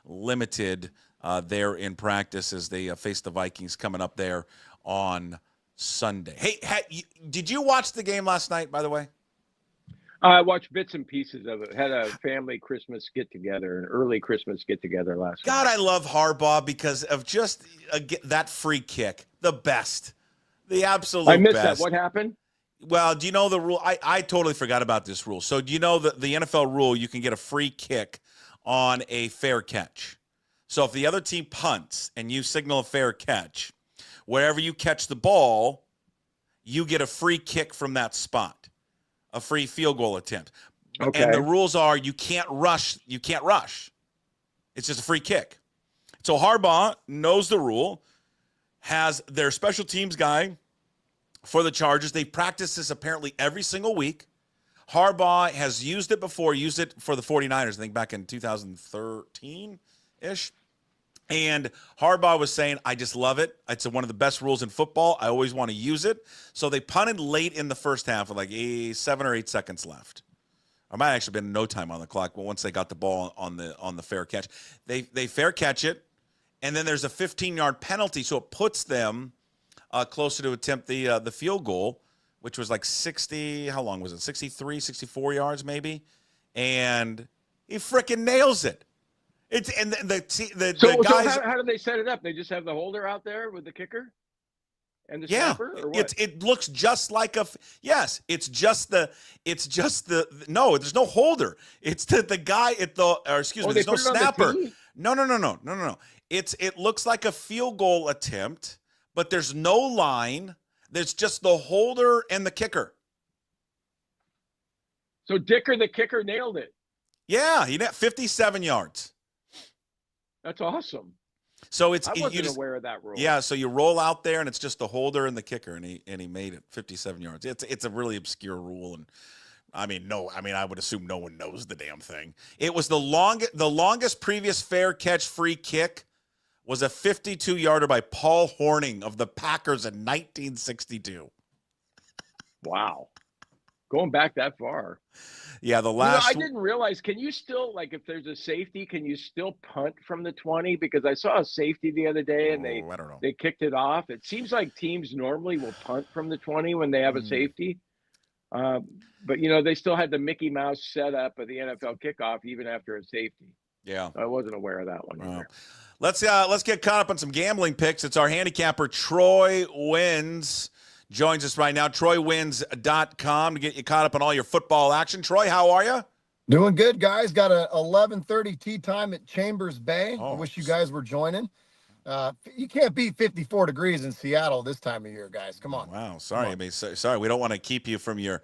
limited there in practice as they face the Vikings coming up there on Sunday. Hey, did you watch the game last night, by the way? I watched bits and pieces of it. Had a family Christmas get-together, an early Christmas get-together last night. God, I love Harbaugh because of just that free kick. The best. The absolute best. I missed that. What happened? Well, do you know the rule? I totally forgot about this rule. So do you know the NFL rule, you can get a free kick on a fair catch. So if the other team punts and you signal a fair catch, wherever you catch the ball, you get a free kick from that spot, a free field goal attempt. Okay. And the rules are you can't rush. You can't rush. It's just a free kick. So Harbaugh knows the rule, has their special teams guy for the Chargers. They practice this apparently every single week. Harbaugh has used it before, used it for the 49ers, I think back in 2013-ish. And Harbaugh was saying, I just love it. It's one of the best rules in football. I always want to use it. So they punted late in the first half with like 7 or 8 seconds left. It might have actually been no time on the clock, but once they got the ball on the fair catch. They fair catch it, and then there's a 15-yard penalty, so it puts them closer to attempt the field goal, which was like 60, how long was it? 63, 64 yards maybe? And he freaking nails it. It's and the guys. So how do they set it up? They just have the holder out there with the kicker and the snapper, or what? It looks just like yes. It's just the no. There's no holder. It's the guy at the excuse me. There's no snapper. No. It looks like a field goal attempt, but there's no line. There's just the holder and the kicker. So Dickert, the kicker, nailed it. Yeah, he net 57 yards. That's awesome. So I wasn't aware of that rule. Yeah, so you roll out there and it's just the holder and the kicker, and he made it 57 yards. It's a really obscure rule, and I would assume no one knows the damn thing. It was the longest previous fair catch free kick was a 52-yarder by Paul Hornung of the Packers in 1962. Wow. Going back that far. Yeah, the last. I didn't realize. Can you still, like, if there's a safety, can you still punt from the 20? Because I saw a safety the other day, and they kicked it off. It seems like teams normally will punt from the 20 when they have a safety. But they still had the Mickey Mouse setup of the NFL kickoff even after a safety. Yeah, I wasn't aware of that one either. Let's get caught up on some gambling picks. It's our handicapper Troy Wins. Joins us right now, TroyWins.com, to get you caught up on all your football action. Troy, how are you? Doing good, guys. Got a 11:30 tee time at Chambers Bay. I wish you guys were joining. You can't beat 54 degrees in Seattle this time of year, guys. Come on. Wow, sorry. Sorry, we don't want to keep you from your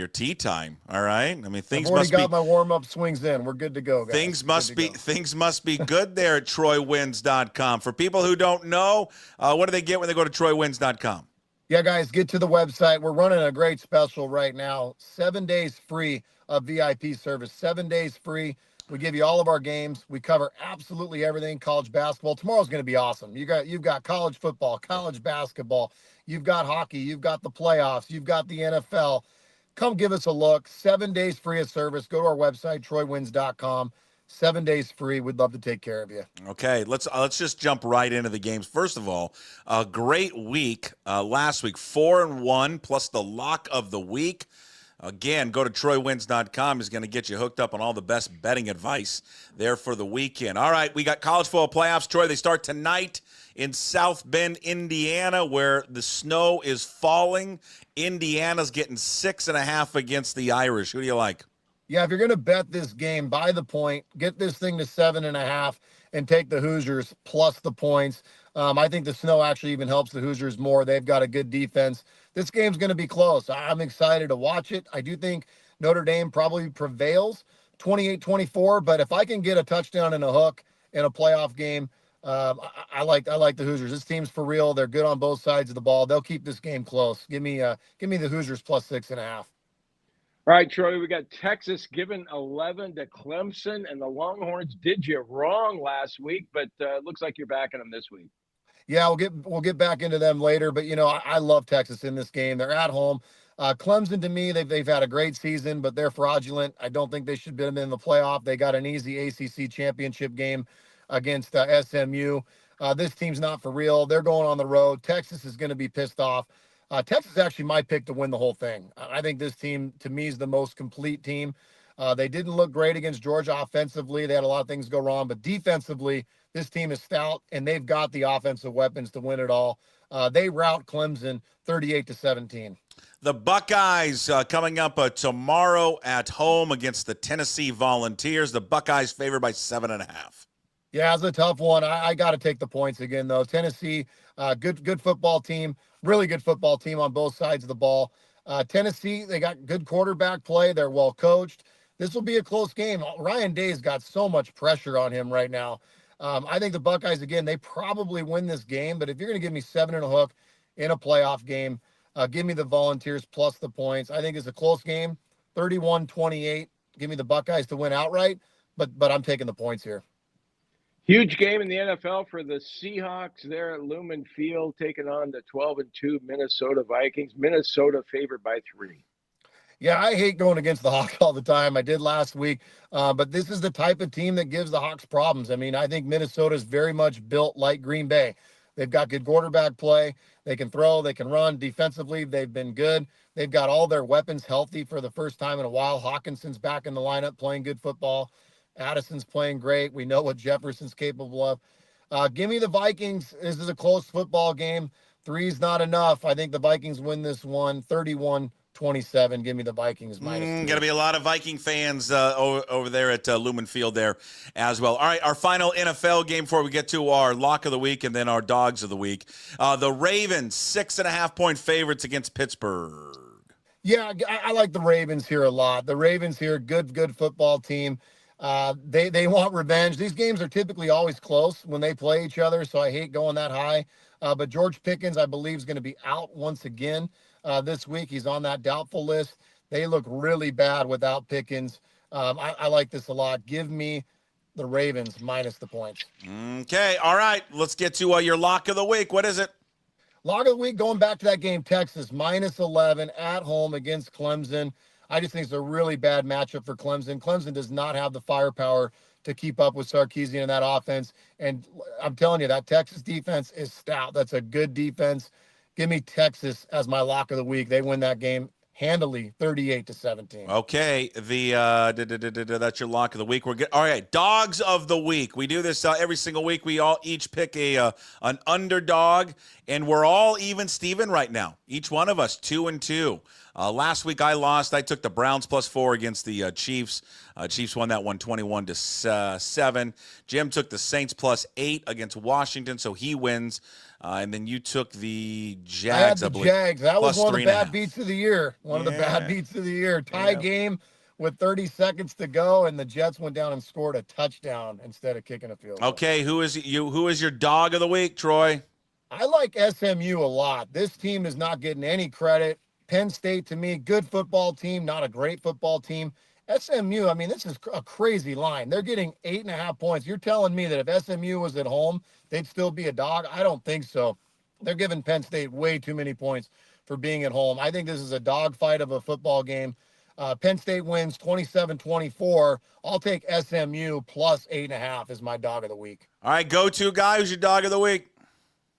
tee time. All right. I mean, things I've already got my warm-up swings in. We're good to go, guys. Things must be good there at TroyWins.com. For people who don't know, what do they get when they go to TroyWins.com? Yeah, guys, get to the website. We're running a great special right now. 7 days free of VIP service. 7 days free. We give you all of our games. We cover absolutely everything. College basketball. Tomorrow's going to be awesome. You've got college football, college basketball. You've got hockey. You've got the playoffs. You've got the NFL. Come give us a look. 7 days free of service. Go to our website, TroyWins.com. 7 days free. We'd love to take care of you. Okay, let's just jump right into the games. First of all, a great week last week, 4-1 plus the lock of the week. Again, go to TroyWins.com. Is going to get you hooked up on all the best betting advice there for the weekend. All right, we got college football playoffs. Troy, they start tonight in South Bend, Indiana, where the snow is falling. Indiana's getting 6.5 against the Irish. Who do you like? Yeah, if you're going to bet this game, buy the point, get this thing to 7.5, and take the Hoosiers plus the points. I think the snow actually even helps the Hoosiers more. They've got a good defense. This game's going to be close. I'm excited to watch it. I do think Notre Dame probably prevails 28-24, but if I can get a touchdown and a hook in a playoff game, I like the Hoosiers. This team's for real. They're good on both sides of the ball. They'll keep this game close. Give me the Hoosiers plus 6.5. All right, Troy, we got Texas giving 11 to Clemson, and the Longhorns did you wrong last week, but it looks like you're backing them this week. Yeah, we'll get back into them later, but I love Texas in this game. They're at home. Clemson, to me, they've had a great season, but they're fraudulent. I don't think they should have been in the playoff. They got an easy ACC championship game against SMU. This team's not for real. They're going on the road. Texas is going to be pissed off. Texas is actually my pick to win the whole thing. I think this team, to me, is the most complete team. They didn't look great against Georgia offensively. They had a lot of things go wrong, but defensively, this team is stout, and they've got the offensive weapons to win it all. They rout Clemson 38-17. The Buckeyes coming up tomorrow at home against the Tennessee Volunteers. The Buckeyes favored by 7.5. Yeah, it's a tough one. I got to take the points again, though. Tennessee, good football team, really good football team on both sides of the ball. Tennessee, they got good quarterback play. They're well coached. This will be a close game. Ryan Day's got so much pressure on him right now. I think the Buckeyes, again, they probably win this game, but if you're going to give me 7 and a hook in a playoff game, give me the Volunteers plus the points. I think it's a close game, 31-28. Give me the Buckeyes to win outright, but I'm taking the points here. Huge game in the NFL for the Seahawks there at Lumen Field, taking on the 12-2 Minnesota Vikings. Minnesota favored by 3. Yeah, I hate going against the Hawks all the time. I did last week, but this is the type of team that gives the Hawks problems. I mean, I think Minnesota is very much built like Green Bay. They've got good quarterback play. They can throw, they can run. Defensively, they've been good. They've got all their weapons healthy for the first time in a while. Hawkinson's back in the lineup playing good football. Addison's playing great. We know what Jefferson's capable of. Give me the Vikings. This is a close football game. 3's not enough. I think the Vikings win this one, 31-27. Give me the Vikings minus 3. Going to be a lot of Viking fans over there at Lumen Field there as well. All right, our final NFL game before we get to our lock of the week and then our dogs of the week. The Ravens, 6.5-point favorites against Pittsburgh. Yeah, I like the Ravens here a lot. The Ravens here, good football team. They want revenge. These games are typically always close when they play each other, so I hate going that high. But George Pickens, I believe, is going to be out once again this week. He's on that doubtful list. They look really bad without Pickens. I like this a lot. Give me the Ravens minus the points. Okay, all right. Let's get to your lock of the week. What is it? Lock of the week, going back to that game, Texas, minus 11 at home against Clemson. I just think it's a really bad matchup for Clemson. Clemson does not have the firepower to keep up with Sarkisian in that offense. And I'm telling you, that Texas defense is stout. That's a good defense. Give me Texas as my lock of the week. They win that game handily, 38-17. Okay, that's your lock of the week. We're good. All right, dogs of the week. We do this every single week. We all each pick an underdog, and we're all even Steven right now. Each one of us 2-2. Last week I lost. I took the Browns +4 against the Chiefs. Chiefs won that one 21-7. Jim took the Saints +8 against Washington, so he wins. And then you took the Jags. I had the Jags. That was one of the bad 3.5. beats of the year. One of the bad beats of the year. Tie game with 30 seconds to go, and the Jets went down and scored a touchdown instead of kicking a field goal. Okay, who is your dog of the week, Troy? I like SMU a lot. This team is not getting any credit. Penn State, to me, good football team, not a great football team. SMU, I mean, this is a crazy line. They're getting 8.5 points. You're telling me that if SMU was at home, they'd still be a dog? I don't think so. They're giving Penn State way too many points for being at home. I think this is a dogfight of a football game. Penn State wins 27-24. I'll take SMU plus 8.5 as my dog of the week. All right, go-to guy. Who's your dog of the week?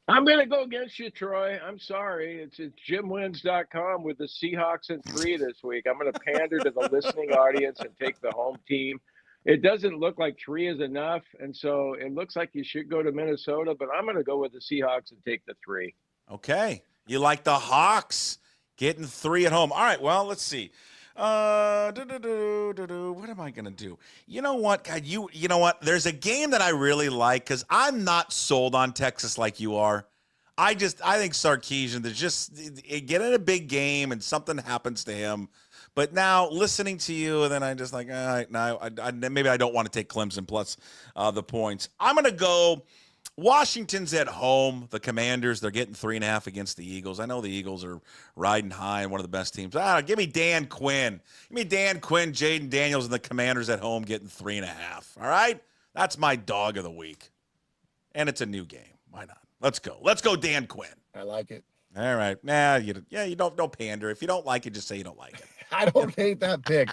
I'm going to go against you, Troy. I'm sorry. It's jimwins.com with the Seahawks in 3 this week. I'm going to pander to the listening audience and take the home team. It doesn't look like 3 is enough, and so it looks like you should go to Minnesota, but I'm going to go with the Seahawks and take the 3. Okay. You like the Hawks getting 3 at home. All right, well, let's see. What am I gonna do? You know what, God? You know what? There's a game that I really like because I'm not sold on Texas like you are. I think Sarkisian, there's just get in a big game and something happens to him. But now listening to you, and then I just like, all right, now maybe I don't want to take Clemson plus the points. I'm gonna go. Washington's at home. The Commanders, they're getting 3.5 against the Eagles. I know the Eagles are riding high and one of the best teams. Give me Dan Quinn. Give me Dan Quinn, Jaden Daniels, and the Commanders at home getting 3.5. All right? That's my dog of the week. And it's a new game. Why not? Let's go. Let's go, Dan Quinn. I like it. All right. You don't pander. If you don't like it, just say you don't like it. I don't hate that pick.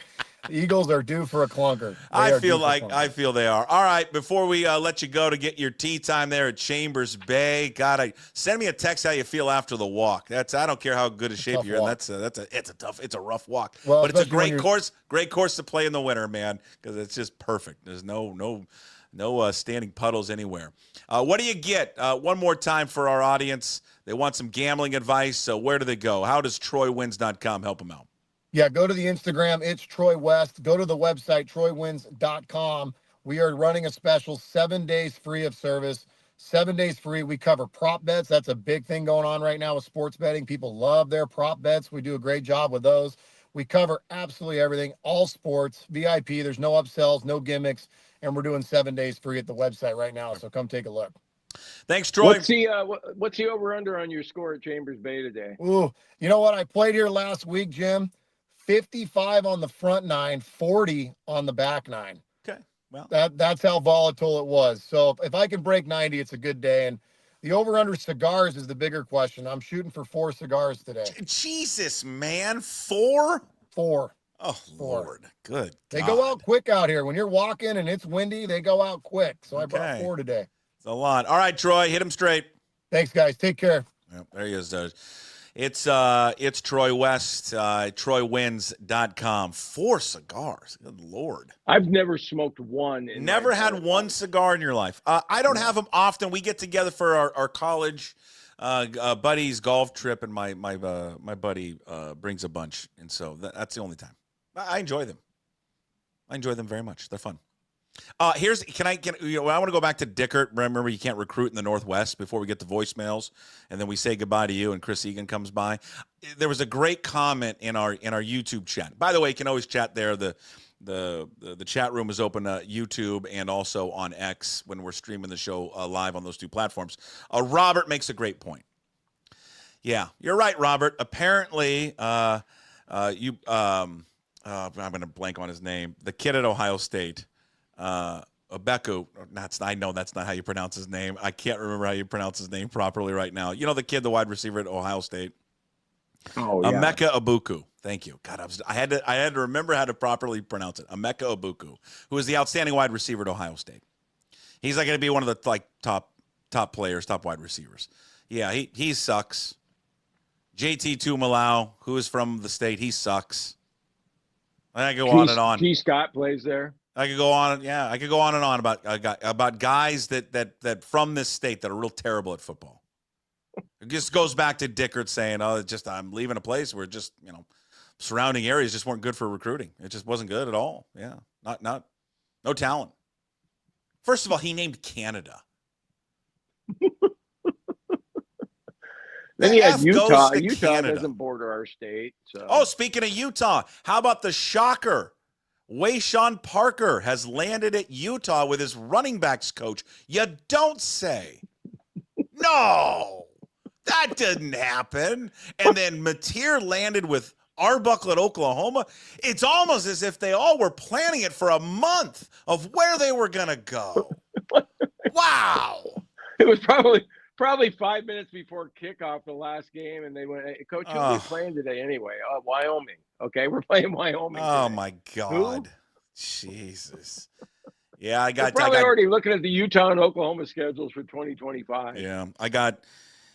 The Eagles are due for a clunker. I feel they are. All right, before we let you go to get your tea time there at Chambers Bay, send me a text how you feel after the walk. I don't care how good a shape you're in. It's a rough walk. Well, but it's a great course to play in the winter, man, because it's just perfect. There's no standing puddles anywhere. What do you get? One more time for our audience. They want some gambling advice. So where do they go? How does TroyWins.com help them out? Yeah, go to the Instagram. It's Troy West. Go to the website, TroyWins.com. We are running a special 7 days free of service. 7 days free. We cover prop bets. That's a big thing going on right now with sports betting. People love their prop bets. We do a great job with those. We cover absolutely everything, all sports, VIP. There's no upsells, no gimmicks, and we're doing 7 days free at the website right now. So come take a look. Thanks, Troy. What's the over-under on your score at Chambers Bay today? Ooh, you know what? I played here last week, Jim. 55 on the front nine, 40 on the back nine. Okay. Well, that's how volatile it was. So if I can break 90, it's a good day. And the over-under cigars is the bigger question. I'm shooting for 4 cigars today. Jesus, man. 4? 4. Oh, 4. Lord. Good. They go out quick out here. When you're walking and it's windy, they go out quick. So I brought 4 today. It's a lot. All right, Troy, hit him straight. Thanks, guys. Take care. Yep, there he is. It's Troy West, TroyWins.com. 4 cigars. Good Lord. I've never smoked one. Never had one cigar in your life. I don't have them often. We get together for our college buddies golf trip, and my buddy brings a bunch, and so that's the only time. I enjoy them. I enjoy them very much. They're fun. I want to go back to Dickert. Remember, you can't recruit in the Northwest before we get to voicemails, and then we say goodbye to you and Chris Egan comes by. There was a great comment in our YouTube chat. By the way, you can always chat there. The chat room is open to YouTube and also on X when we're streaming the show live on those 2 platforms. Robert makes a great point. Yeah, you're right, Robert. Apparently, I'm going to blank on his name. The kid at Ohio State. Obeku, I know that's not how you pronounce his name. I can't remember how you pronounce his name properly right now. You know the kid, the wide receiver at Ohio State. Oh, yeah. Emeka Egbuka. Thank you. God, I had to remember how to properly pronounce it. Emeka Egbuka, who is the outstanding wide receiver at Ohio State. He's like going to be one of the top players, top wide receivers. Yeah, he sucks. JT Tumalau, who is from the state, he sucks. I could go on and on. T. Scott plays there. I could go on. Yeah, I could go on and on about guys that from this state that are real terrible at football. It just goes back to Dickert saying, I'm leaving a place where just, surrounding areas just weren't good for recruiting. It just wasn't good at all. Yeah, no talent. First of all, he named Canada. Then you had Utah. Utah doesn't border our state. So. Oh, speaking of Utah, how about the shocker? Wayshawn Parker has landed at Utah with his running backs coach. You don't say. No, that didn't happen. And then Mateer landed with Arbuckle at Oklahoma. It's almost as if they all were planning it for a month of where they were going to go. Wow. It was probably 5 minutes before kickoff the last game, and they went, hey, Coach, who are we playing today anyway? Wyoming. Okay, we're playing Wyoming today. My God. Who? Jesus. Yeah, I got already looking at the Utah and Oklahoma schedules for 2025. Yeah, I got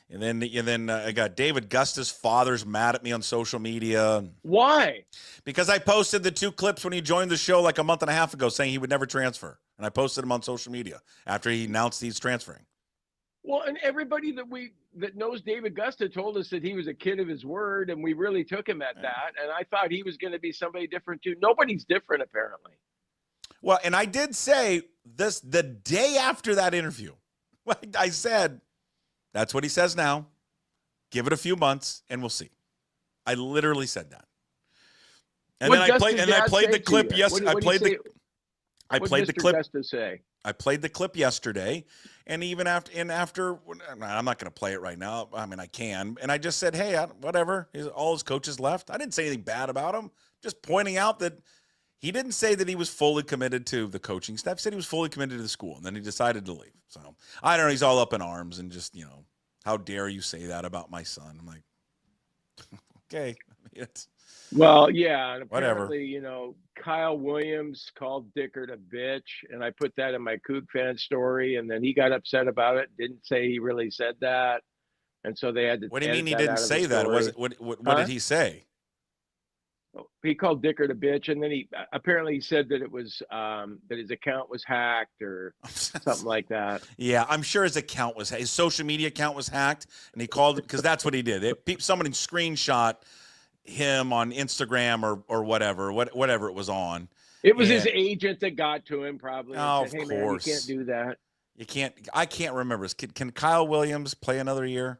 David Gusta's father's mad at me on social media. Why? Because I posted the 2 clips when he joined the show like a month and a half ago saying he would never transfer. And I posted them on social media after he announced he's transferring. Well, and everybody that knows David Gusta told us that he was a kid of his word, and we really took him at that. And I thought he was going to be somebody different too. Nobody's different, apparently. Well, and I did say this the day after that interview. I said, that's what he says now. Give it a few months, and we'll see. I literally said that. And then I played the clip. Yes, I played the. I played the clip. Gusta say? I played the clip yesterday, and even after, I'm not going to play it right now. I mean, I can, and I just said, hey, whatever. All his coaches left. I didn't say anything bad about him. Just pointing out that he didn't say that he was fully committed to the coaching staff. He said he was fully committed to the school, and then he decided to leave. So I don't know. He's all up in arms and just, how dare you say that about my son? I'm like, okay, it's. Well, yeah, and apparently, whatever. Kyle Williams called Dickert a bitch, and I put that in my Coug fan story, and then he got upset about it. Didn't say he really said that, and so they had to. What do you mean he didn't say that? Was it what did he say? He called Dickert a bitch, and then he apparently said that it was that his account was hacked or something like that. Yeah, I'm sure his social media account was hacked, and he called it because that's what he did. Somebody screenshot him on Instagram or whatever it was on. It was his agent that got to him probably. Oh, said, of hey, course. Man, you can't do that. You can't. I can't remember. Can Kyle Williams play another year?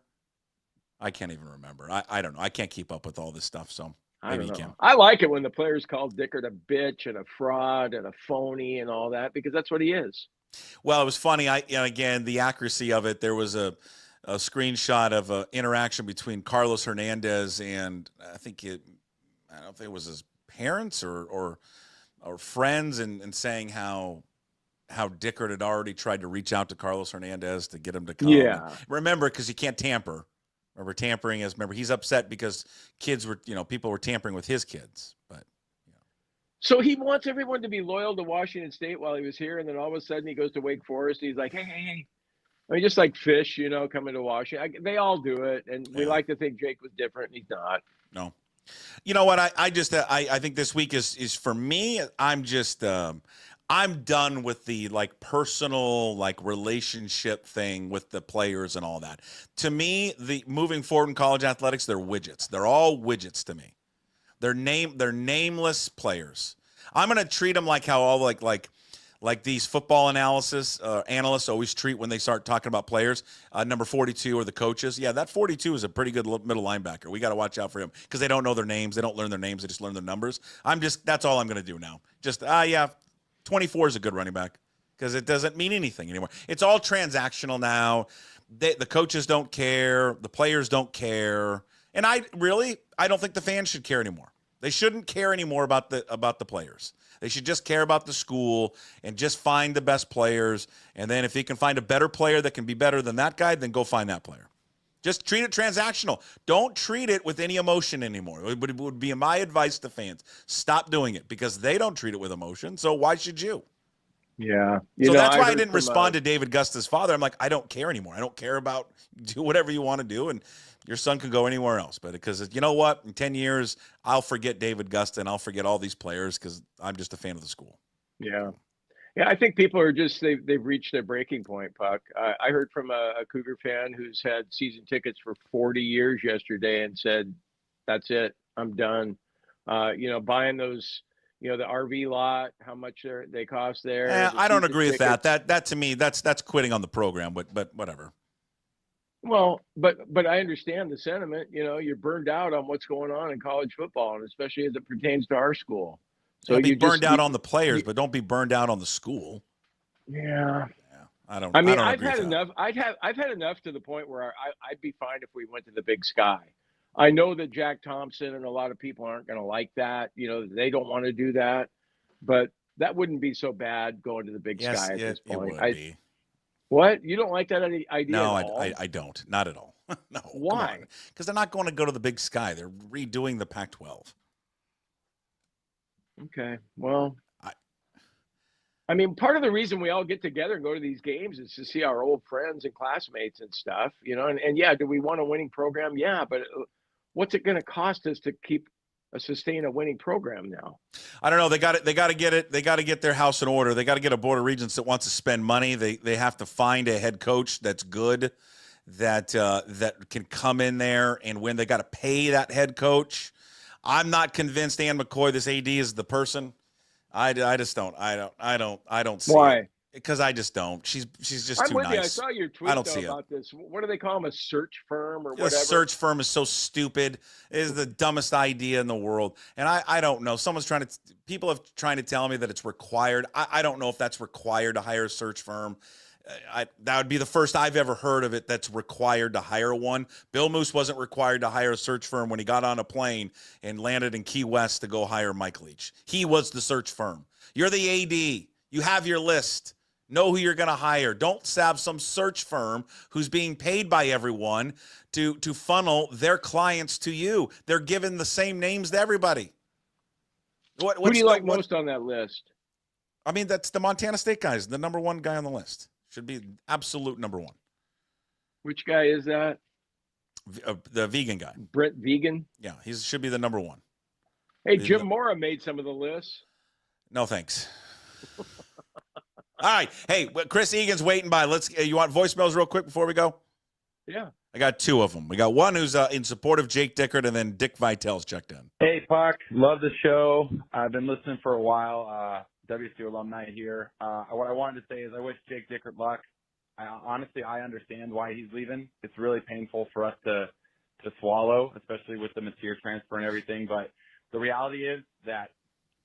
I can't even remember. I don't know. I can't keep up with all this stuff. So maybe he can. I like it when the players call Dickert a bitch and a fraud and a phony and all that because that's what he is. Well, it was funny. Again, the accuracy of it. There was a screenshot of an interaction between Carlos Hernandez and I don't think it was his parents or friends, and saying how Dickert had already tried to reach out to Carlos Hernandez to get him to come. Yeah. Remember, because you can't tamper. Remember he's upset because people were tampering with his kids. But so he wants everyone to be loyal to Washington State while he was here, and then all of a sudden he goes to Wake Forest. And he's like, hey. I mean, just like fish, coming to Washington. They all do it, and we like to think Jake was different, and he's not. No. You know what? I think this week is for me. I'm just I'm done with the personal relationship thing with the players and all that. To me, the moving forward in college athletics, they're widgets. They're all widgets to me. They're nameless players. I'm gonna treat them like how all like these football analysts always treat when they start talking about players. Number 42 or the coaches. Yeah, that 42 is a pretty good middle linebacker. We got to watch out for him because they don't know their names. They don't learn their names. They just learn their numbers. That's all I'm going to do now. Just, 24 is a good running back because it doesn't mean anything anymore. It's all transactional now. The coaches don't care. The players don't care. And I don't think the fans should care anymore. They shouldn't care anymore about the players. They should just care about the school and just find the best players. And then if he can find a better player that can be better than that guy, then go find that player. Just treat it transactional. Don't treat it with any emotion anymore. It would be my advice to fans. Stop doing it because they don't treat it with emotion. So why should you? Yeah. So that's why I didn't respond to David Gusta's father. I'm like, I don't care anymore. I don't care about do whatever you want to do. And your son can go anywhere else. But because you know what? In 10 years, I'll forget David Gusta and I'll forget all these players because I'm just a fan of the school. Yeah. Yeah, I think people are just, they've reached their breaking point, Puck. I heard from a Cougar fan who's had season tickets for 40 years yesterday and said, that's it. I'm done. Buying those, the RV lot, how much they cost there. I don't agree with that. That to me, that's quitting on the program, but whatever. Well, but I understand the sentiment. You're burned out on what's going on in college football, and especially as it pertains to our school. So be burned out on the players, but don't be burned out on the school. Yeah. I don't. I've had enough. I've had enough to the point where I'd be fine if we went to the Big Sky. I know that Jack Thompson and a lot of people aren't going to like that. They don't want to do that, but that wouldn't be so bad going to the Big Sky at this point. It would be. What? You don't like that idea? No, at all? I don't. Not at all. No. Why? Because they're not going to go to the Big Sky. They're redoing the Pac-12. Okay. Well, I mean, part of the reason we all get together and go to these games is to see our old friends and classmates and stuff, and yeah, do we want a winning program? Yeah, but what's it going to cost us to keep sustain a winning program now. I don't know. They got to get it. They got to get their house in order. They got to get a board of regents that wants to spend money. They have to find a head coach that's good, that can come in there and win. They got to pay that head coach. I'm not convinced Ann McCoy, this AD, is the person. I just don't. I don't see Why? it. Because I just don't. She's just I'm too with nice. you. I saw your tweet about this. What do they call them? A search firm or whatever? A search firm is so stupid. It is the dumbest idea in the world. And I don't know. People have trying to tell me that it's required. I don't know if that's required to hire a search firm. That would be the first I've ever heard of it that's required to hire one. Bill Moose wasn't required to hire a search firm when he got on a plane and landed in Key West to go hire Mike Leach. He was the search firm. You're the AD. You have your list. Know who you're going to hire. Don't have some search firm who's being paid by everyone to funnel their clients to you. They're giving the same names to everybody. Who do you like most on that list? I mean, that's the Montana State guys, the number one guy on the list. Should be absolute number one. Which guy is that? The vegan guy. Brett Vegan? Yeah, he should be the number one. Hey, Jim Mora made some of the lists. No, thanks. All right. Hey, Chris Egan's waiting by. You want voicemails real quick before we go? Yeah. I got two of them. We got one who's in support of Jake Dickert, and then Dick Vitale's checked in. Hey, Puck. Love the show. I've been listening for a while. WSU alumni here. What I wanted to say is I wish Jake Dickert luck. Honestly, I understand why he's leaving. It's really painful for us to swallow, especially with the Mateer transfer and everything. But the reality is that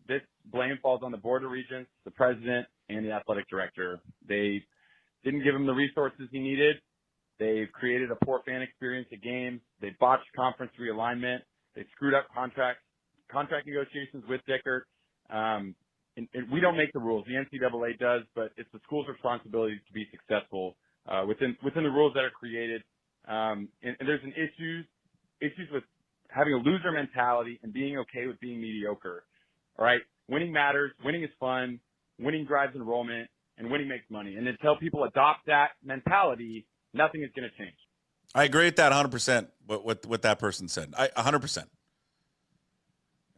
this blame falls on the Board of Regents, the president, and the athletic director. They didn't give him the resources he needed. They've created a poor fan experience at games. They botched conference realignment. They screwed up contract negotiations with Dickert. And we don't make the rules. The NCAA does, but it's the school's responsibility to be successful within the rules that are created. And there's issues with having a loser mentality and being okay with being mediocre. All right, winning matters. Winning is fun. Winning drives enrollment, and winning makes money. And until people adopt that mentality, nothing is going to change. I agree with that 100%. What that person said, 100%.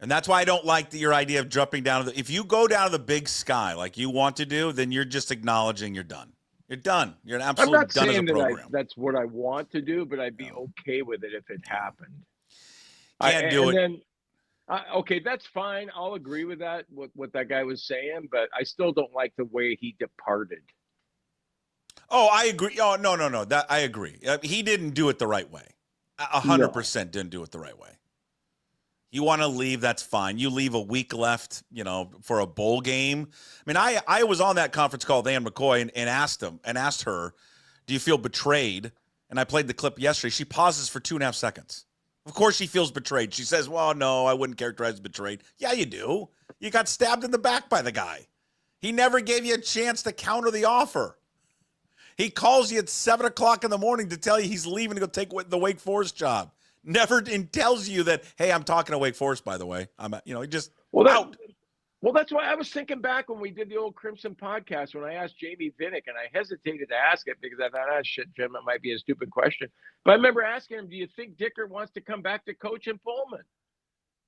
And that's why I don't like your idea of jumping down if you go down to the big sky like you want to do, then you're just acknowledging you're done. You're done. You're an absolute done as a program. That's what I want to do, but I'd be okay with it if it happened. Can't do it. Then, okay, that's fine. I'll agree with that, what that guy was saying, but I still don't like the way he departed. Oh, I agree. Oh, no. I agree. He didn't do it the right way. 100% didn't do it the right way. You want to leave, that's fine. You leave a week left, for a bowl game. I mean, I was on that conference call with Ann McCoy and asked her, do you feel betrayed? And I played the clip yesterday. She pauses for 2.5 seconds. Of course she feels betrayed. She says, well, no, I wouldn't characterize as betrayed. Yeah, you do. You got stabbed in the back by the guy. He never gave you a chance to counter the offer. He calls you at 7 o'clock in the morning to tell you he's leaving to go take the Wake Forest job. Never tells you that, hey, I'm talking to Wake Forest, by the way. He just out. Well, that's why I was thinking back when we did the old Crimson podcast when I asked Jamie Vinnick, and I hesitated to ask it because I thought, shit, Jim, it might be a stupid question. But I remember asking him, do you think Dickert wants to come back to coach in Pullman?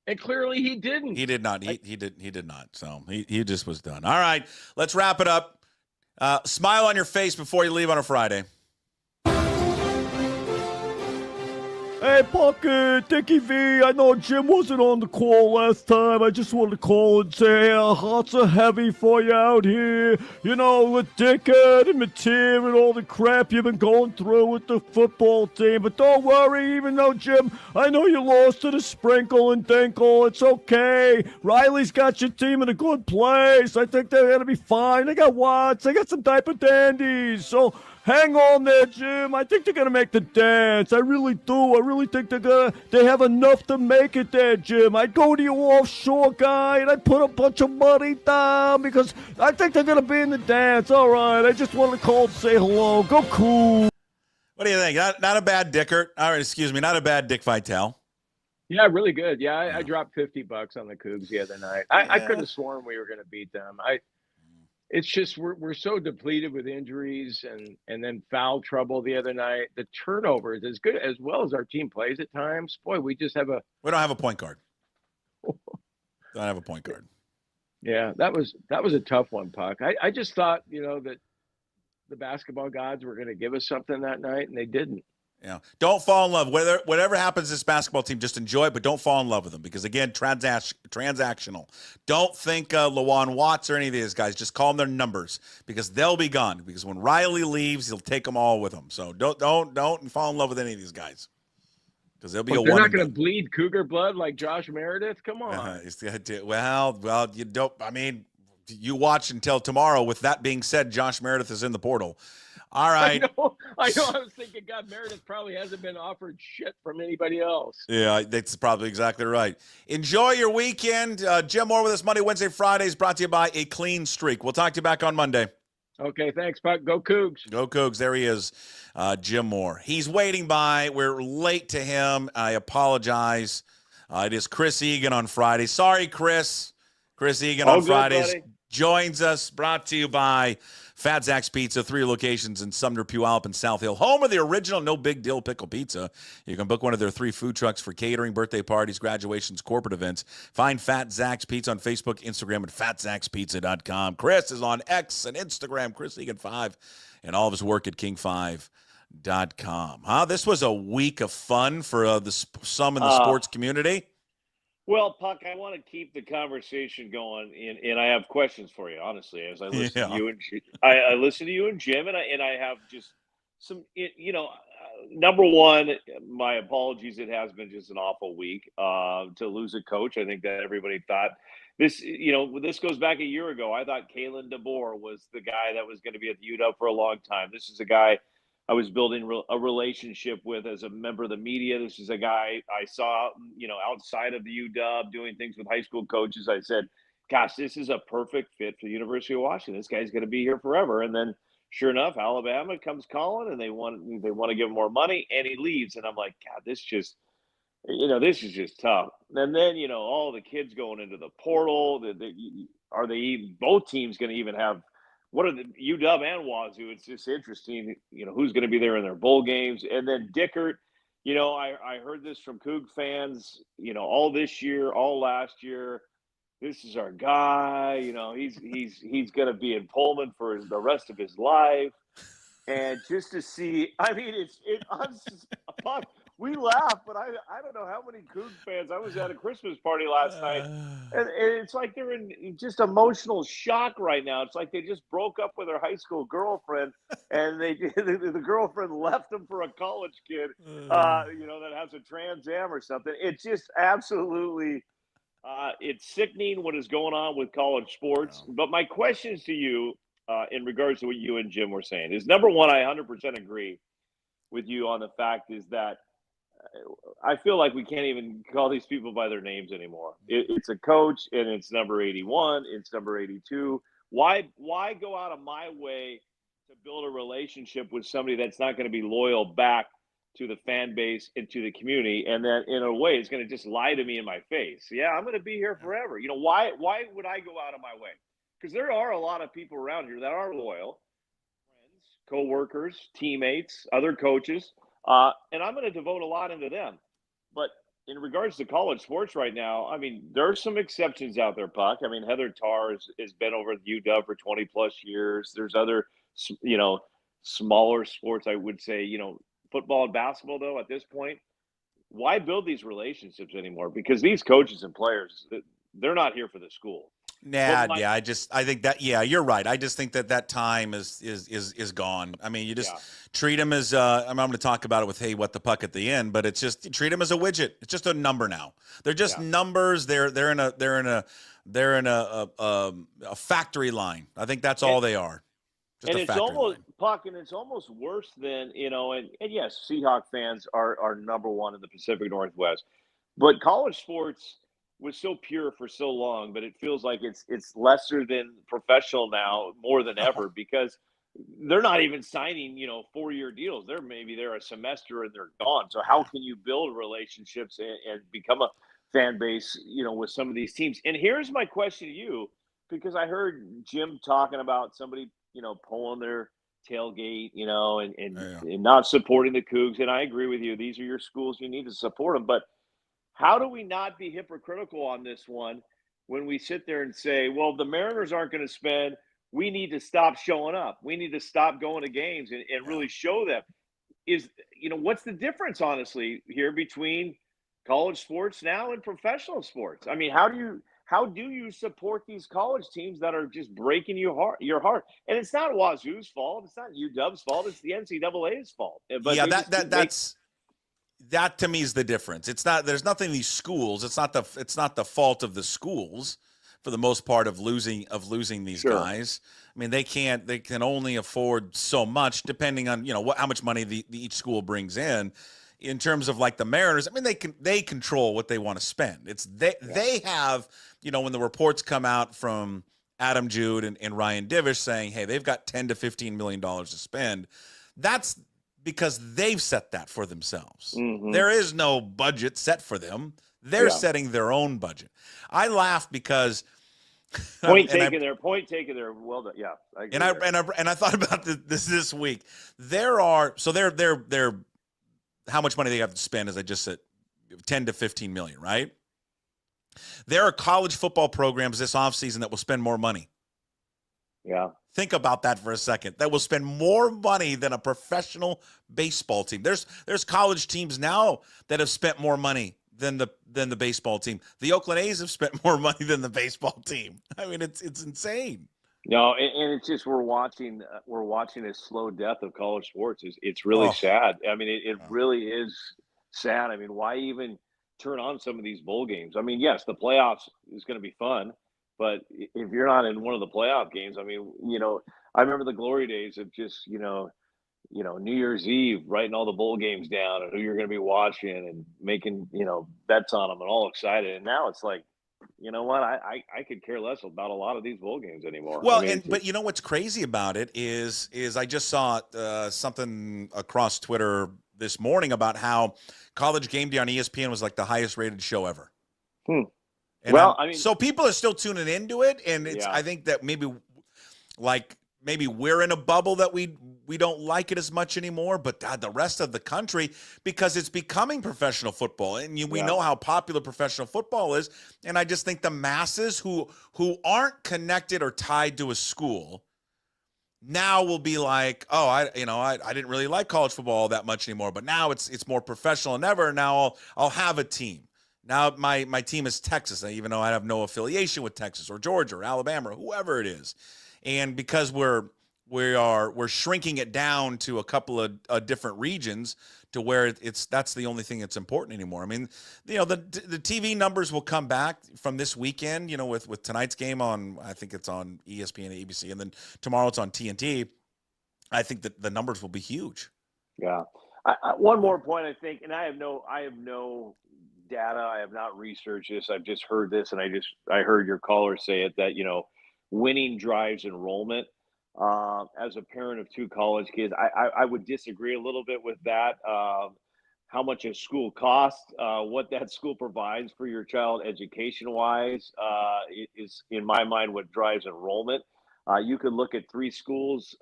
And clearly he didn't. He did not. He did not. So he just was done. All right, let's wrap it up. Smile on your face before you leave on a Friday. Hey, Puckett, Dickie V, I know Jim wasn't on the call last time. I just wanted to call and say hearts are heavy for you out here. With Dickert and Mateer and all the crap you've been going through with the football team. But don't worry, even though, Jim, I know you lost to the Sprinkle and Dinkle. It's okay. Riley's got your team in a good place. I think they're going to be fine. They got Watts. They got some diaper dandies. So hang on there, Jim. I think they're going to make the dance. I really do. I really think they have enough to make it there, Jim. I'd go to your offshore guy and I'd put a bunch of money down because I think they're going to be in the dance. All right. I just wanted to call and say hello. Go Cougs. What do you think? Not a bad Dickert. All right, excuse me. Not a bad Dick Vitale. Yeah, really good. Yeah, I dropped $50 on the Cougs the other night. I couldn't have sworn we were going to beat them. It's just we're so depleted with injuries and then foul trouble the other night. The turnovers, as well as our team plays at times, boy, we don't have a point guard. Don't have a point guard. Yeah, that was a tough one, Puck. I just thought, that the basketball gods were going to give us something that night, and they didn't. Yeah. Don't fall in love. Whatever happens to this basketball team, just enjoy it, but don't fall in love with them because, again, transactional. Don't think Lawan Watts or any of these guys. Just call them their numbers because they'll be gone. Because when Riley leaves, he'll take them all with him. So don't fall in love with any of these guys because they'll be a one. They're not going to bleed Cougar blood like Josh Meredith. Come on. Well, you don't. I mean, you watch until tomorrow. With that being said, Josh Meredith is in the portal. All right. I know. I was thinking, God, Meredith probably hasn't been offered shit from anybody else. Yeah, that's probably exactly right. Enjoy your weekend. Jim Moore with us Monday, Wednesday, Fridays, brought to you by A Clean Streak. We'll talk to you back on Monday. Okay, thanks, Puck. Go Cougs. Go Cougs. There he is, Jim Moore. He's waiting by. We're late to him. I apologize. It is Chris Egan on Friday. Sorry, Chris. Chris Egan on Fridays joins us, brought to you by Fat Zach's Pizza, 3 locations in Sumner, Puyallup, and South Hill. Home of the original No Big Deal Pickle Pizza. You can book one of their 3 food trucks for catering, birthday parties, graduations, corporate events. Find Fat Zach's Pizza on Facebook, Instagram, and fatzachspizza.com. Chris is on X and Instagram, Chris Egan 5, and all of his work at king5.com. This was a week of fun for some in the sports community. Well, Puck, I want to keep the conversation going, and I have questions for you, honestly, as I listen to you and I listen to you and Jim, and I have just some, number one, my apologies. It has been just an awful week to lose a coach. I think that everybody thought this, this goes back a year ago. I thought Kalen DeBoer was the guy that was going to be at the UW for a long time. This is a guy I was building a relationship with as a member of the media. This is a guy I saw, outside of the UW doing things with high school coaches. I said, gosh, this is a perfect fit for the University of Washington. This guy's going to be here forever. And then sure enough, Alabama comes calling and they want to give him more money and he leaves. And I'm like, God, this is just tough. And then, all the kids going into the portal, are they both teams going to even have, what are the UW and Wazoo? It's just interesting, who's going to be there in their bowl games. And then Dickert, I heard this from Coug fans, all this year, all last year. This is our guy. He's going to be in Pullman for the rest of his life. And just to see, we laugh, but I don't know how many Coug fans. I was at a Christmas party last night, and it's like they're in just emotional shock right now. It's like they just broke up with their high school girlfriend, and the girlfriend left them for a college kid, that has a Trans Am or something. It's just absolutely, it's sickening what is going on with college sports. Wow. But my questions to you, in regards to what you and Jim were saying, is number one, I 100% agree with you on the fact is that I feel like we can't even call these people by their names anymore. It's a coach, and it's number 81, it's number 82. Why go out of my way to build a relationship with somebody that's not going to be loyal back to the fan base and to the community, and then in a way is going to just lie to me in my face? Yeah, I'm going to be here forever. Why would I go out of my way? Because there are a lot of people around here that are loyal, friends, co-workers, teammates, other coaches. And I'm going to devote a lot into them. But in regards to college sports right now, there are some exceptions out there, Puck. Heather Tarr has been over at UW for 20-plus years. There's other, smaller sports, I would say, football and basketball, though, at this point. Why build these relationships anymore? Because these coaches and players, they're not here for the school. I think that, you're right. I just think that time is gone. You just treat them as, I'm going to talk about it with, hey, what the puck at the end, but it's just treat them as a widget. It's just a number now. They're just numbers. They're in a factory line. I think that's all they are. And it's almost Puck, and it's almost worse than, and yes, Seahawk fans are number one in the Pacific Northwest, but college sports was so pure for so long, but it feels like it's lesser than professional now more than ever because they're not even signing, 4-year deals. They're a semester and they're gone. So how can you build relationships and become a fan base, with some of these teams? And here's my question to you, because I heard Jim talking about somebody, pulling their tailgate, and not supporting the Cougs. And I agree with you. These are your schools. You need to support them. But how do we not be hypocritical on this one when we sit there and say, well, the Mariners aren't going to spend. We need to stop showing up. We need to stop going to games and really show them. What's the difference, honestly, here between college sports now and professional sports? I mean, how do you support these college teams that are just breaking your heart? And it's not Wazoo's fault. It's not UW's fault. It's the NCAA's fault. But yeah, that to me is the difference. It's not. There's nothing in these schools. It's not the fault of the schools for the most part of losing these guys. I mean, they can only afford so much depending on how much money each school brings in. In terms of like the Mariners, I mean, they control what they want to spend. They have, when the reports come out from Adam Jude and Ryan Divish saying, hey, they've got $10 to $15 million to spend. That's because they've set that for themselves. Mm-hmm. There is no budget set for them. They're setting their own budget. I laugh because point taken there. Well done. Yeah. I thought about this week. They're how much money they have to spend, as I just said, 10 to 15 million, right? There are college football programs this offseason that will spend more money. Yeah. Think about that for a second. That will spend more money than a professional baseball team. There's college teams now that have spent more money than the baseball team. The Oakland A's have spent more money than the baseball team. I mean, it's insane. No, and it's just we're watching a slow death of college sports. It's really sad. I mean, it really is sad. I mean, why even turn on some of these bowl games? I mean, yes, the playoffs is going to be fun, but if you're not in one of the playoff games, I mean, I remember the glory days of just New Year's Eve writing all the bowl games down and who you're going to be watching and making bets on them and all excited. And now it's like, you know what? I could care less about a lot of these bowl games anymore. Well, but you know what's crazy about it is I just saw something across Twitter this morning about how College Game Day on ESPN was like the highest rated show ever. And so people are still tuning into it, and I think that maybe we're in a bubble that we don't like it as much anymore, but the rest of the country, because it's becoming professional football, and we know how popular professional football is, and I just think the masses who aren't connected or tied to a school now will be like, oh, I didn't really like college football that much anymore, but now it's more professional than ever. Now I'll have a team. Now my team is Texas, even though I have no affiliation with Texas or Georgia or Alabama or whoever it is. And because we're shrinking it down to a couple of different regions to where that's the only thing that's important anymore. I mean, the TV numbers will come back from this weekend, with tonight's game on, I think it's on ESPN and ABC, and then tomorrow it's on TNT. I think that the numbers will be huge. Yeah. One more point, I think, and I have no data. I have not researched this. I've just heard this, and I heard your caller say it, that, winning drives enrollment. As a parent of two college kids, I would disagree a little bit with that. How much a school costs, what that school provides for your child education-wise is, in my mind, what drives enrollment. You could look at three schools,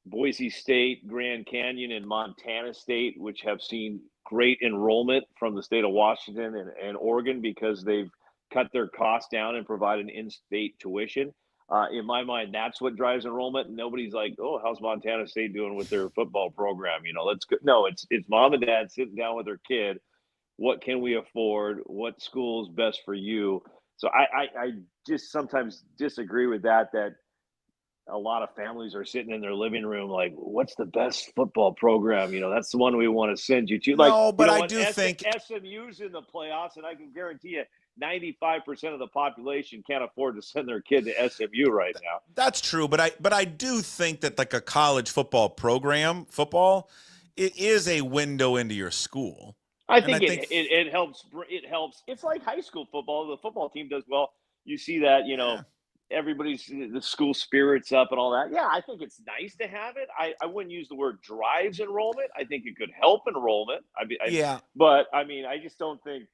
Boise State, Grand Canyon, and Montana State, which have seen great enrollment from the state of Washington and Oregon because they've cut their costs down and provide an in-state tuition. In my mind, that's what drives enrollment. Nobody's like, oh, how's Montana State doing with their football program? Let's go. No, it's mom and dad sitting down with their kid. What can we afford? What school is best for you? So I just sometimes disagree with that a lot of families are sitting in their living room like, what's the best football program? That's the one we want to send you to. No, but I do think SMU's in the playoffs, and I can guarantee you 95% of the population can't afford to send their kid to SMU right now. That's true, but I do think that like a college football program, it is a window into your school. I think it helps. It helps. It's like high school football. The football team does well. You see that, the school spirits up and all that. Yeah, I think it's nice to have it. I wouldn't use the word drives enrollment. I think it could help enrollment. But I just don't think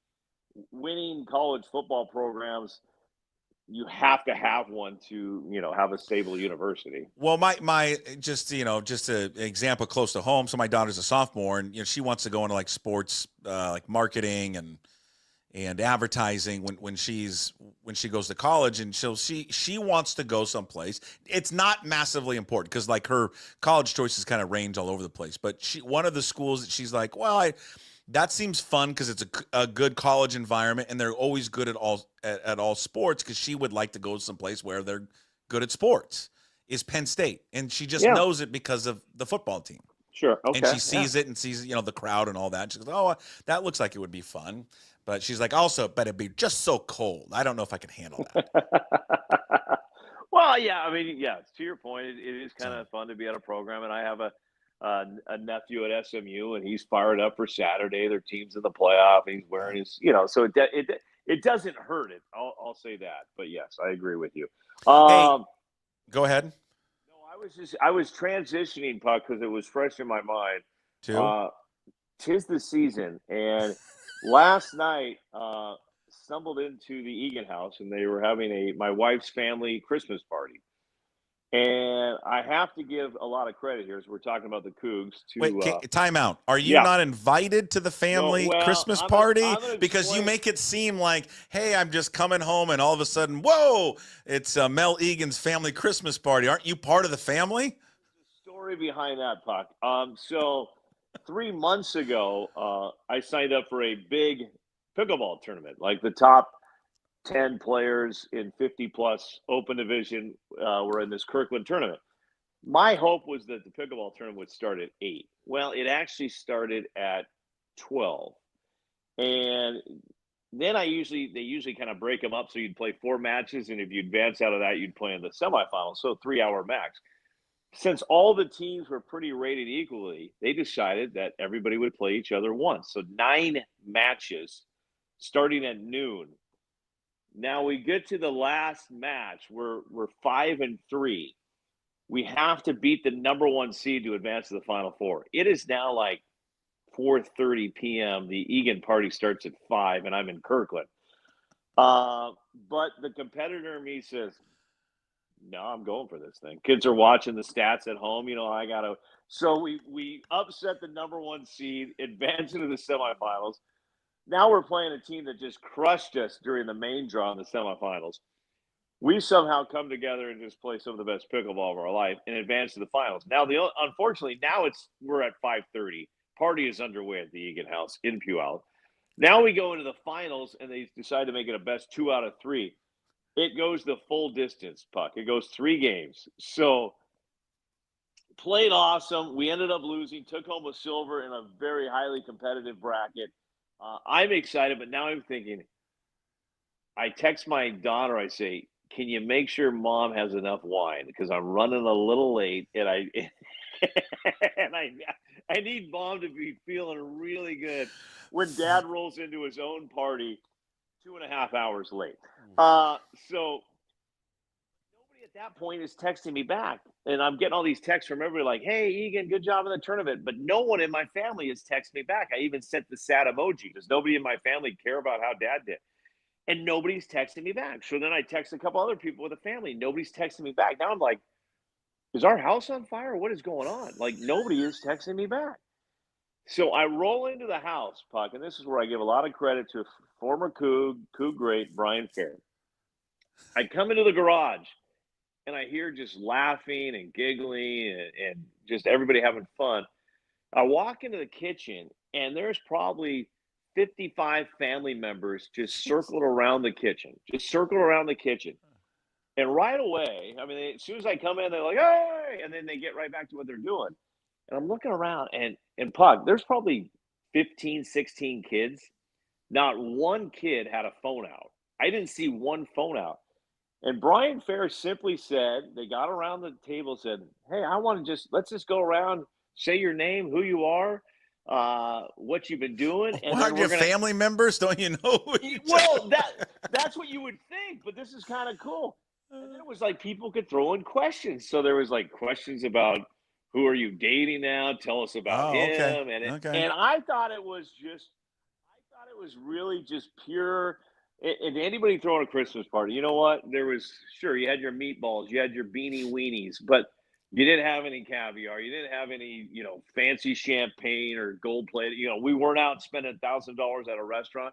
winning college football programs, you have to have one to, have a stable university. Well, my just an example close to home. So my daughter's a sophomore, and she wants to go into like sports, like marketing and advertising when she goes to college, and she wants to go someplace. It's not massively important because like her college choices kind of range all over the place. But one of the schools that she's like, well, that seems fun because it's a good college environment, and they're always good at all sports. Because she would like to go someplace where they're good at sports. Is Penn State, and she just knows it because of the football team. Sure. Okay. And she sees it and sees, the crowd and all that. She goes, oh, that looks like it would be fun. But she's like, also, but it'd be just so cold. I don't know if I can handle that. Well, yeah. I mean, yeah, to your point, it is kind of fun to be at a program. And I have a nephew at SMU, and he's fired up for Saturday. Their team's in the playoff, and he's wearing his, so it doesn't hurt it. I'll say that. But yes, I agree with you. Hey, go ahead. No, I was transitioning, Puck, because it was fresh in my mind. Tis the season, and last night stumbled into the Egan house, and they were having my wife's family Christmas party. And I have to give a lot of credit here, as we're talking about the Cougs. Wait, time out. Are you not invited to the family Christmas party? Because you make it seem like, hey, I'm just coming home, and all of a sudden, whoa, it's Mel Egan's family Christmas party. Aren't you part of the family? There's a story behind that, Puck. So 3 months ago, I signed up for a big pickleball tournament, like the top 10 players in 50-plus open division were in this Kirkland tournament. My hope was that the pickleball tournament would start at 8. Well, it actually started at 12. And then they usually kind of break them up, so you'd play 4 matches, and if you advance out of that, you'd play in the semifinals, so 3-hour max. Since all the teams were pretty rated equally, they decided that everybody would play each other once. So 9 matches starting at noon. Now we get to the last match. We're 5-3. We have to beat the number 1 seed to advance to the Final Four. It is now like 4:30 p.m. The Egan party starts at 5, and I'm in Kirkland. But the competitor in me says, no, I'm going for this thing. Kids are watching the stats at home. I got to. So we upset the number 1 seed, advance into the semifinals. Now we're playing a team that just crushed us during the main draw in the semifinals. We somehow come together and just play some of the best pickleball of our life and advance to the finals. Now, unfortunately, we're at 5:30. Party is underway at the Egan house in Puyallup. Now we go into the finals, and they decide to make it a best 2 out of 3. It goes the full distance, Puck. It goes 3 games. So played awesome. We ended up losing, took home a silver in a very highly competitive bracket. I'm excited, but now I'm thinking, I text my daughter, I say, can you make sure Mom has enough wine? Because I'm running a little late, and I need Mom to be feeling really good when Dad rolls into his own party 2.5 hours late. So nobody at that point is texting me back. And I'm getting all these texts from everybody like, hey, Egan, good job in the tournament. But no one in my family has texted me back. I even sent the sad emoji. Does nobody in my family care about how Dad did? And nobody's texting me back. So then I text a couple other people with a family. Nobody's texting me back. Now I'm like, is our house on fire? What is going on? Like, nobody is texting me back. So I roll into the house, Puck, and this is where I give a lot of credit to former Coug great Brian Fair. I come into the garage, and I hear just laughing and giggling and just everybody having fun. I walk into the kitchen, and there's probably 55 family members just circled around the kitchen. And right away, I mean, as soon as I come in, they're like, hey! And then they get right back to what they're doing. And I'm looking around, and Puck, there's probably 15, 16 kids. Not one kid had a phone out. I didn't see one phone out. And Brian Fair simply said, they got around the table, said, hey, let's just go around, say your name, who you are, what you've been doing. And aren't your family members? Don't you know? Well, that's what you would think, but this is kind of cool. And then it was like people could throw in questions. So there was like questions about, who are you dating now? Tell us about him. Okay. And I thought it was really just pure. And anybody throwing a Christmas party, you know what? You had your meatballs, you had your beanie weenies, but you didn't have any caviar. You didn't have any, fancy champagne or gold plated. We weren't out spending $1,000 at a restaurant.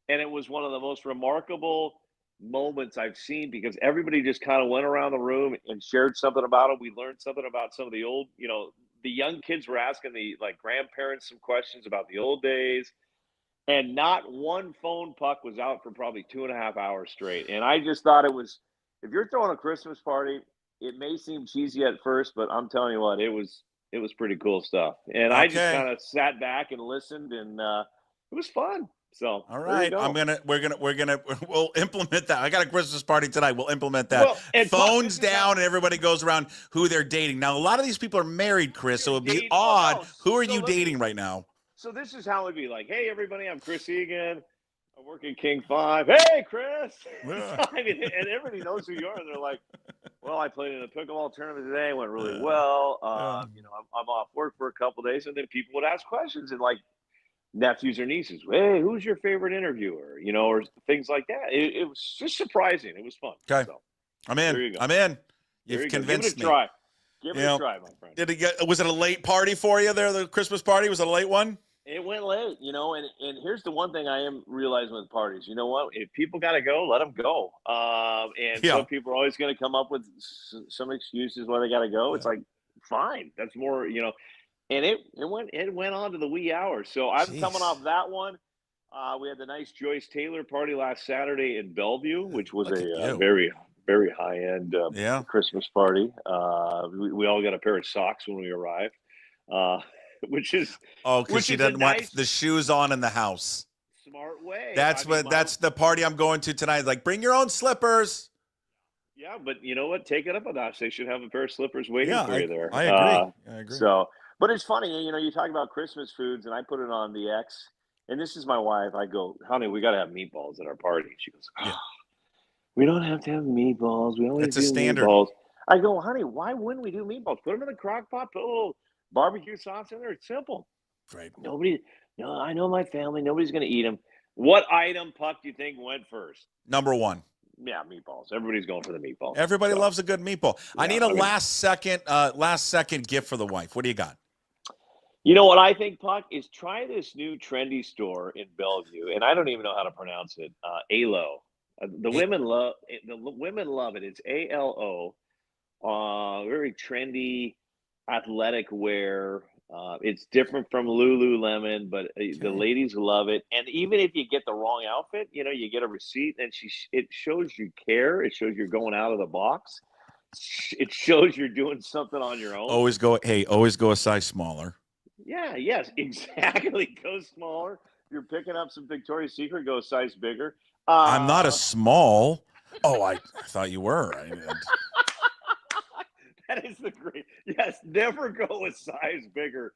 And it was one of the most remarkable moments I've seen because everybody just kind of went around the room and shared something about it. We learned something about some of the old, the young kids were asking the grandparents some questions about the old days. And not one phone puck was out for probably 2.5 hours straight. And I just thought it was, if you're throwing a Christmas party, it may seem cheesy at first, but I'm telling you what, it was pretty cool stuff. And I just kind of sat back and listened, and it was fun. So all right, we'll implement that. I got a Christmas party tonight. We'll implement that. Well, Phones down, and everybody goes around who they're dating. Now, a lot of these people are married, Chris, so it'd be odd. Who are you dating right now? So this is how it'd be like, hey, everybody, I'm Chris Egan. I work at King 5. Hey, Chris. I mean, and everybody knows who you are. And they're like, well, I played in a pickleball tournament today. It went really well. I'm off work for a couple of days. And then people would ask questions and nephews or nieces, hey, who's your favorite interviewer? Or things like that. It was just surprising. It was fun. Okay. So, I'm in. there you go. I'm in. There You've you convinced me. Give it a try. Give it a try, my friend. Was it a late party for you there, the Christmas party? Was it a late one? It went late, and here's the one thing I am realizing with parties. You know what? If people got to go, let them go. Some people are always going to come up with some excuses why they got to go. It's like, fine. That's more, and it went on to the wee hours. So I'm coming off that one. We had the nice Joyce Taylor party last Saturday in Bellevue, which was a very, very high-end Christmas party. We all got a pair of socks when we arrived. Which is because she doesn't want the shoes on in the house. Smart way. That's that's the party I'm going to tonight. Like, bring your own slippers. Yeah, but you know what? Take it up a notch. They should have a pair of slippers waiting for you there. I agree. I agree. So, but it's funny, you talk about Christmas foods, and I put it on the X, and this is my wife. I go, honey, we got to have meatballs at our party. She goes, we don't have to have meatballs. We always do standard. Meatballs. I go, honey, why wouldn't we do meatballs? Put them in the crock pot. Put a little barbecue sauce in there. It's simple. Right. I know my family. Nobody's going to eat them. What item, Puck, do you think went first? Number one. Yeah, meatballs. Everybody's going for the meatballs. Everybody loves a good meatball. Yeah, I need a last second gift for the wife. What do you got? You know what I think, Puck, is try this new trendy store in Bellevue, and I don't even know how to pronounce it. ALO. The women love it. It's ALO. Very trendy athletic wear. It's different from Lululemon, but the ladies love it. And even if you get the wrong outfit, you get a receipt, and it shows you care. It shows you're going out of the box. It shows you're doing something on your own. Always go a size smaller. Yeah, yes, exactly. Go smaller. If you're picking up some Victoria's Secret, go a size bigger. I'm not a small. Oh, I thought you were. That is the great. Yes, never go a size bigger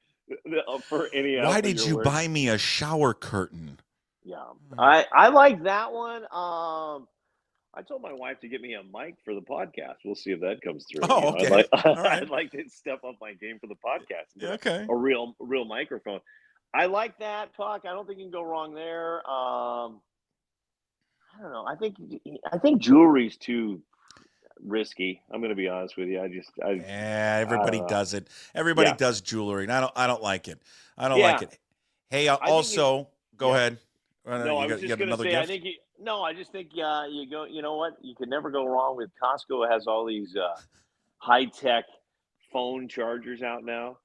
for any. Why did you buy me a shower curtain? Yeah, I like that one. I told my wife to get me a mic for the podcast. We'll see if that comes through. Oh, okay. I'd like to step up my game for the podcast. Yeah, okay. A real microphone. I like that, Puck. I don't think you can go wrong there. I don't know. I think jewelry's too risky. I'm going to be honest with you. Everybody does it. Everybody does jewelry, and I don't like it. I don't like it. Hey, also, go ahead. No, I was just going to say, I just think you go. You know what? You can never go wrong with Costco. Has all these high-tech phone chargers out now.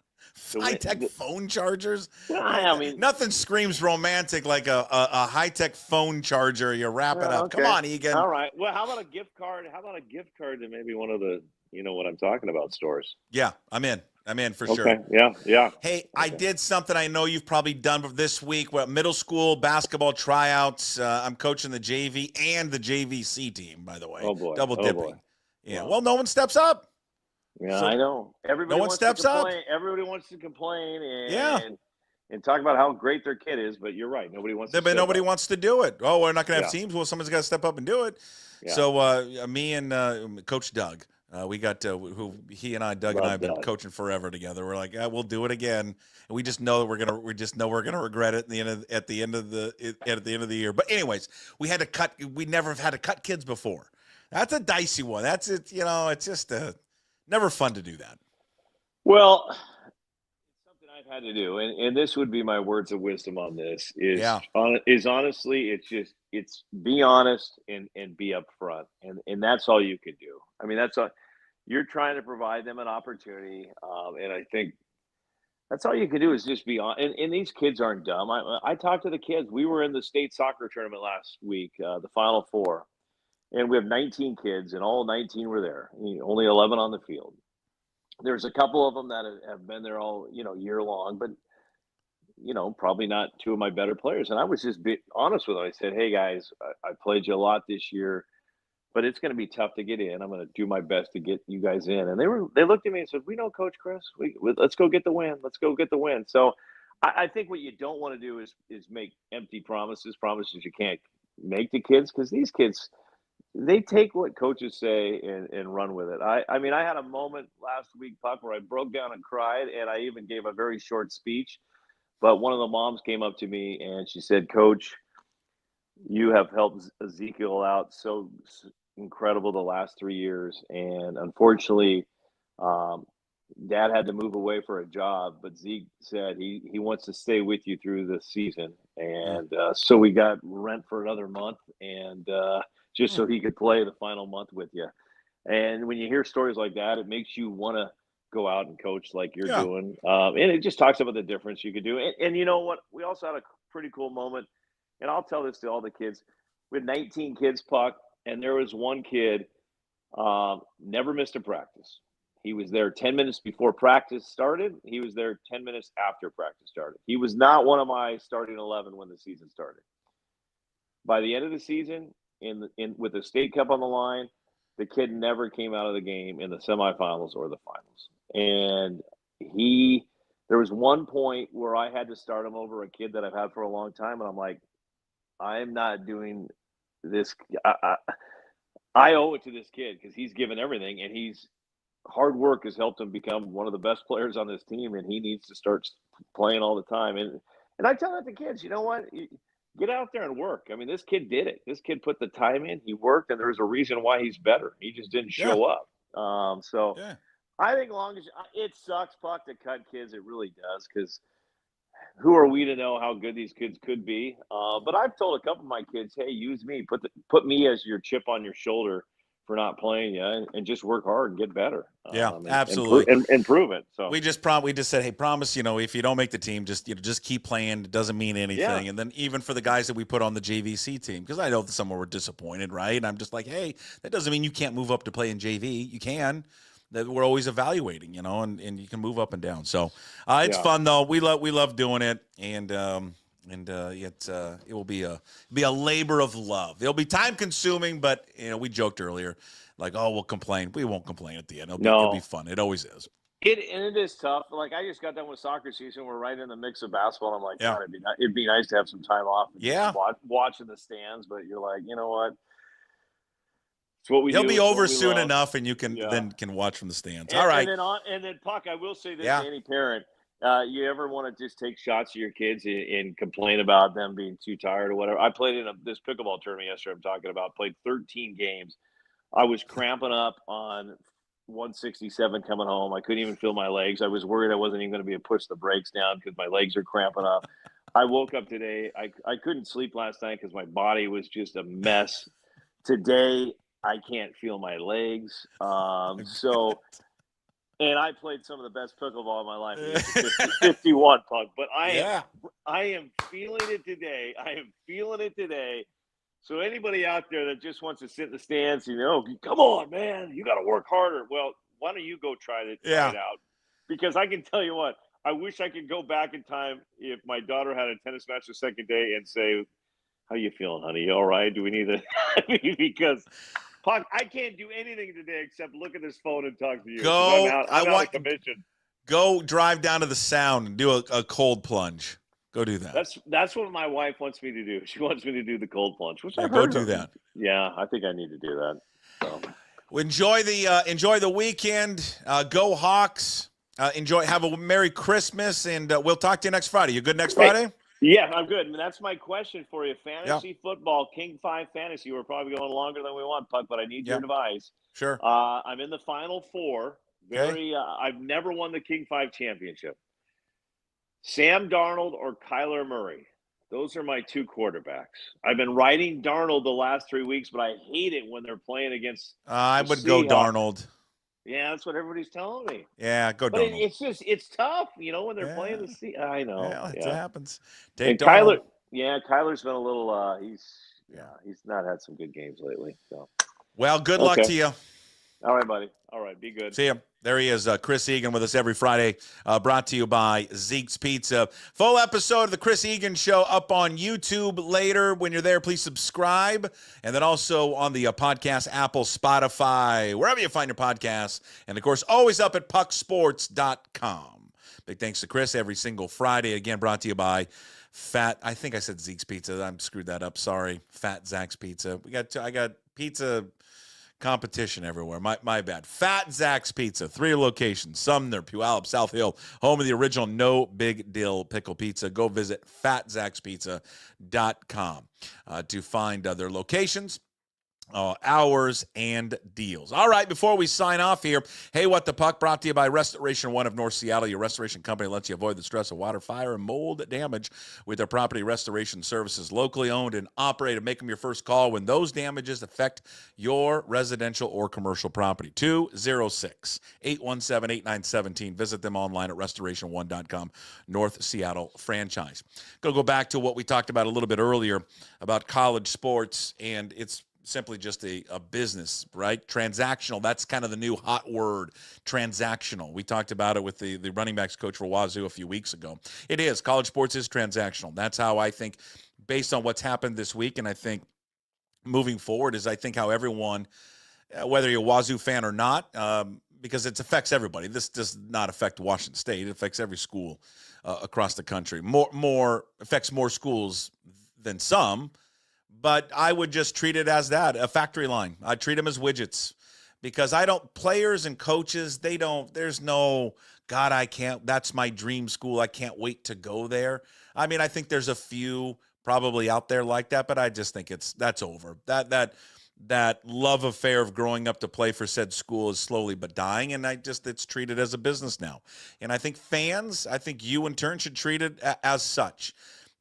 High-tech phone chargers? I mean, nothing screams romantic like a high-tech phone charger. You wrap it up. Okay. Come on, Egan. All right. Well, how about a gift card? How about a gift card to maybe one of the, what I'm talking about, stores? Yeah, I'm in. I'm in for sure. Okay. Yeah. Hey, okay. I did something I know you've probably done this week. Middle school basketball tryouts. I'm coaching the JV and the JVC team, by the way. Oh, boy. Double dipping. Yeah. Wow. Well, no one steps up. Yeah, I know. Everybody wants to complain. Everybody wants to complain and talk about how great their kid is, but you're right. Nobody wants to. But nobody wants to do it. Oh, we're not going to have teams. Well, someone's got to step up and do it. Yeah. So me and Coach Doug, we got Doug and I have been coaching forever together. We're like, we'll do it again, and we just know that we're gonna regret it at the end of the year. But anyways, we had to cut. We never have had to cut kids before. That's a dicey one. That's it. It's just never fun to do that. Well, it's something I've I've had to do, and this would be my words of wisdom on this Yeah. is honestly, it's be honest and be upfront, and that's all you can do. I mean, that's all you're trying to provide them an opportunity, and I think that's all you can do is just be on. And these kids aren't dumb. I talked to the kids. We were in the state soccer tournament last week, the Final Four, and we have 19 kids, and all 19 were there. Only 11 on the field. There's a couple of them that have been there all year long, but probably not two of my better players. And I was just honest with them. I said, "Hey guys, I played you a lot this year, but it's going to be tough to get in. I'm going to do my best to get you guys in." And they looked at me and said, "We know, Coach Chris. Let's go get the win. Let's go get the win." So I think what you don't want to do is make empty promises you can't make to kids, because these kids, they take what coaches say and run with it. I mean, I had a moment last week, Puck, where I broke down and cried, and I even gave a very short speech. But one of the moms came up to me and she said, "Coach, you have helped Ezekiel out so incredible the last 3 years. And unfortunately, Dad had to move away for a job, but Zeke said he wants to stay with you through the season. And so we got rent for another month, and just so he could play the final month with you." And when you hear stories like that, it makes you want to go out and coach like you're doing. And it just talks about the difference you could do. And you know what? We also had a pretty cool moment. And I'll tell this to all the kids. We had 19 kids, Puck, and there was one kid never missed a practice. He was there 10 minutes before practice started. He was there 10 minutes after practice started. He was not one of my starting 11 when the season started. By the end of the season, with the state cup on the line, the kid never came out of the game in the semifinals or the finals. And there was one point where I had to start him over a kid that I've had for a long time. And I'm like, I'm not doing this. I owe it to this kid because he's given everything, and hard work has helped him become one of the best players on this team, and he needs to start playing all the time. And I tell that to kids, you know what? Get out there and work. I mean, this kid did it. This kid put the time in. He worked, and there's a reason why he's better. He just didn't show up. I think long as it sucks, Puck, to cut kids. It really does, because who are we to know how good these kids could be? But I've told a couple of my kids, "Hey, use me. Put me as your chip on your shoulder for not playing you, and just work hard and get better." Absolutely, and prove it. So we just said, "Hey, promise, if you don't make the team, just keep playing. It doesn't mean anything." Yeah. And then even for the guys that we put on the JVC team, because I know that some were disappointed, right? And I'm just like, "Hey, that doesn't mean you can't move up to play in JV. You can." That we're always evaluating, and you can move up and down. So it's fun though. We love doing it, and it will be a labor of love. It'll be time consuming, but we joked earlier, like, "Oh, we'll complain." We won't complain at the end. It'll be fun. It always is. It is tough. Like, I just got done with soccer season. We're right in the mix of basketball. I'm like, God, it'd be nice to have some time off. And just watching the stands, but you're like, you know what? It's what we do. He'll be over soon enough, and you can can watch from the stands. All right. And then Puck, I will say this to any parent. You ever want to just take shots at your kids and complain about them being too tired or whatever? I played in this pickleball tournament yesterday I'm talking about, played 13 games. I was cramping up on 167 coming home. I couldn't even feel my legs. I was worried I wasn't even going to be able to push the brakes down because my legs are cramping up. I woke up today. I couldn't sleep last night because my body was just a mess. Today, I can't feel my legs. And I played some of the best pickleball in my life. 51, Puck. But I am feeling it today. So anybody out there that just wants to sit in the stands, come on, man, you got to work harder. Well, why don't you go try it out? Because I can tell you what, I wish I could go back in time if my daughter had a tennis match the second day and say, "How you feeling, honey? You all right? Do we need to?" Because Puck, I can't do anything today except look at this phone and talk to you. I'm out of commission. Go drive down to the Sound and do a cold plunge. Go do that. That's what my wife wants me to do. She wants me to do the cold plunge. Go do that. Yeah, I think I need to do that. So. Well, enjoy the weekend. Go Hawks. Have a Merry Christmas, and we'll talk to you next Friday. You good next Friday? Yeah, I'm good. And that's my question for you. Fantasy football, King 5 Fantasy. We're probably going longer than we want, Puck, but I need your advice. Sure. I'm in the Final Four. I've never won the King 5 championship. Sam Darnold or Kyler Murray. Those are my two quarterbacks. I've been riding Darnold the last 3 weeks, but I hate it when they're playing against I the would go Seahawks. Darnold. Yeah, that's what everybody's telling me. Yeah, go But Darnold. it's tough, when they're playing the Seahawks. I know. Yeah, it happens. And Darnold. Kyler's been a little. He's not had some good games lately. So. Well, good luck to you. All right, buddy. All right, be good. See ya. There he is, Chris Egan with us every Friday, brought to you by Zeke's Pizza. Full episode of the Chris Egan Show up on YouTube later. When you're there, please subscribe. And then also on the podcast, Apple, Spotify, wherever you find your podcasts. And, of course, always up at PuckSports.com. Big thanks to Chris every single Friday. Again, brought to you by I think I said Zeke's Pizza. I screwed that up. Sorry. Fat Zach's Pizza. I got pizza competition everywhere. My bad. Fat Zach's Pizza, 3 locations: Sumner, Puyallup, South Hill, home of the original No Big Deal Pickle Pizza. Go visit fatzachspizza.com to find their locations, hours, and deals. All right, before we sign off here, hey, What the Puck, brought to you by Restoration One of North Seattle. Your restoration company lets you avoid the stress of water, fire, and mold damage with their property restoration services. Locally owned and operated. Make them your first call when those damages affect your residential or commercial property. 206-817-8917. Visit them online at restoration1.com. North Seattle franchise. Going to go back to what we talked about a little bit earlier about college sports, and it's simply just a business, right? Transactional. That's kind of the new hot word, transactional. We talked about it with the running backs coach for Wazoo a few weeks ago. It is. College sports is transactional. That's how I think, based on what's happened this week, and I think moving forward is I think how everyone, whether you're a Wazoo fan or not, because it affects everybody. This does not affect Washington State. It affects every school across the country. Affects more schools than some. But I would just treat it as that, a factory line. I treat them as widgets because players and coaches, there's no, God, I can't, that's my dream school. I can't wait to go there. I mean, I think there's a few probably out there like that, but I just think that's over. That love affair of growing up to play for said school is slowly but dying, and it's treated as a business now. And I think fans, you in turn should treat it as such.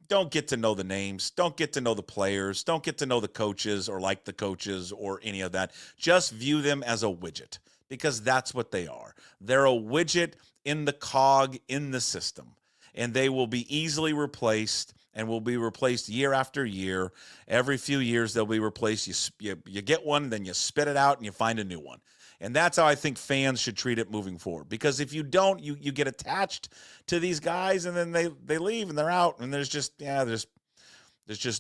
Don't get to know the names. Don't get to know the players. Don't get to know the coaches or like the coaches or any of that. Just view them as a widget because that's what they are. They're a widget in the cog in the system, and they will be easily replaced and will be replaced year after year. Every few years they'll be replaced. You get one, then you spit it out and you find a new one. And that's how I think fans should treat it moving forward. Because if you don't, you get attached to these guys and then they leave and they're out. And there's just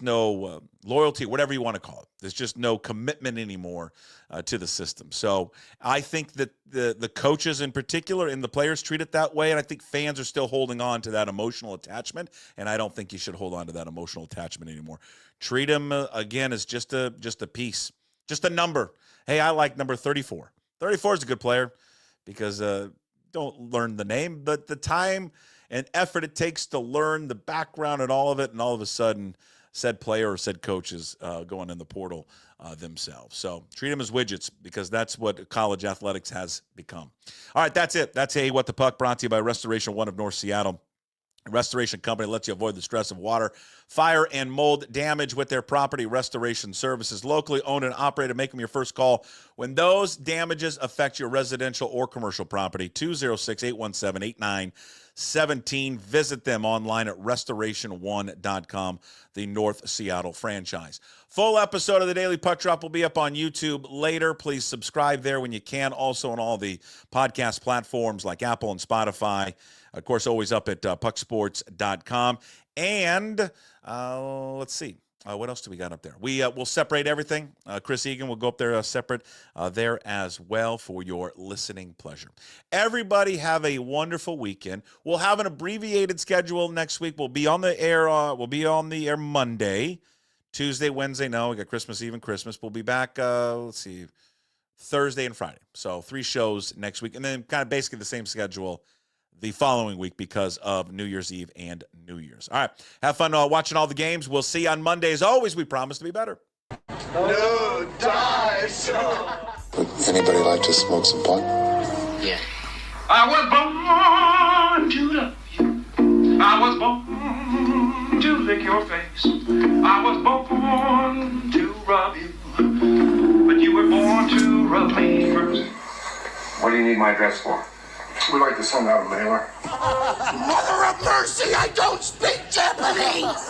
no loyalty, whatever you want to call it. There's just no commitment anymore to the system. So I think that the coaches in particular and the players treat it that way. And I think fans are still holding on to that emotional attachment. And I don't think you should hold on to that emotional attachment anymore. Treat them, again, as just a piece, just a number. Hey, I like number 34. 34 is a good player because don't learn the name, but the time and effort it takes to learn the background and all of it, and all of a sudden, said player or said coach is going in the portal themselves. So treat them as widgets because that's what college athletics has become. All right, that's it. That's a What the Puck, brought to you by Restoration One of North Seattle. Restoration company lets you avoid the stress of water, fire, and mold damage with their property restoration services. Locally owned and operated. Make them your first call when those damages affect your residential or commercial property. 206-817-8917. Visit them online at restoration1.com, the North Seattle franchise. Full episode of the Daily Puck Drop will be up on YouTube later. Please subscribe there when you can. Also on all the podcast platforms like Apple and Spotify. Of course, always up at PuckSports.com. And let's see. What else do we got up there? We'll separate everything. Chris Egan will go up there separate there as well for your listening pleasure. Everybody have a wonderful weekend. We'll have an abbreviated schedule next week. We'll be on the air. Monday, Tuesday, Wednesday. No, we got Christmas Eve and Christmas. We'll be back. Thursday and Friday. So 3 shows next week, and then kind of basically the same schedule the following week because of New Year's Eve and New Year's. All right. Have fun watching all the games. We'll see you on Monday. As always, we promise to be better. No dice. Would anybody like to smoke some pot? Yeah. I was born to love you. I was born to lick your face. I was born to rub you. But you were born to rub me first. What do you need my address for? We'd like to send out a mailer. Mother of mercy, I don't speak Japanese!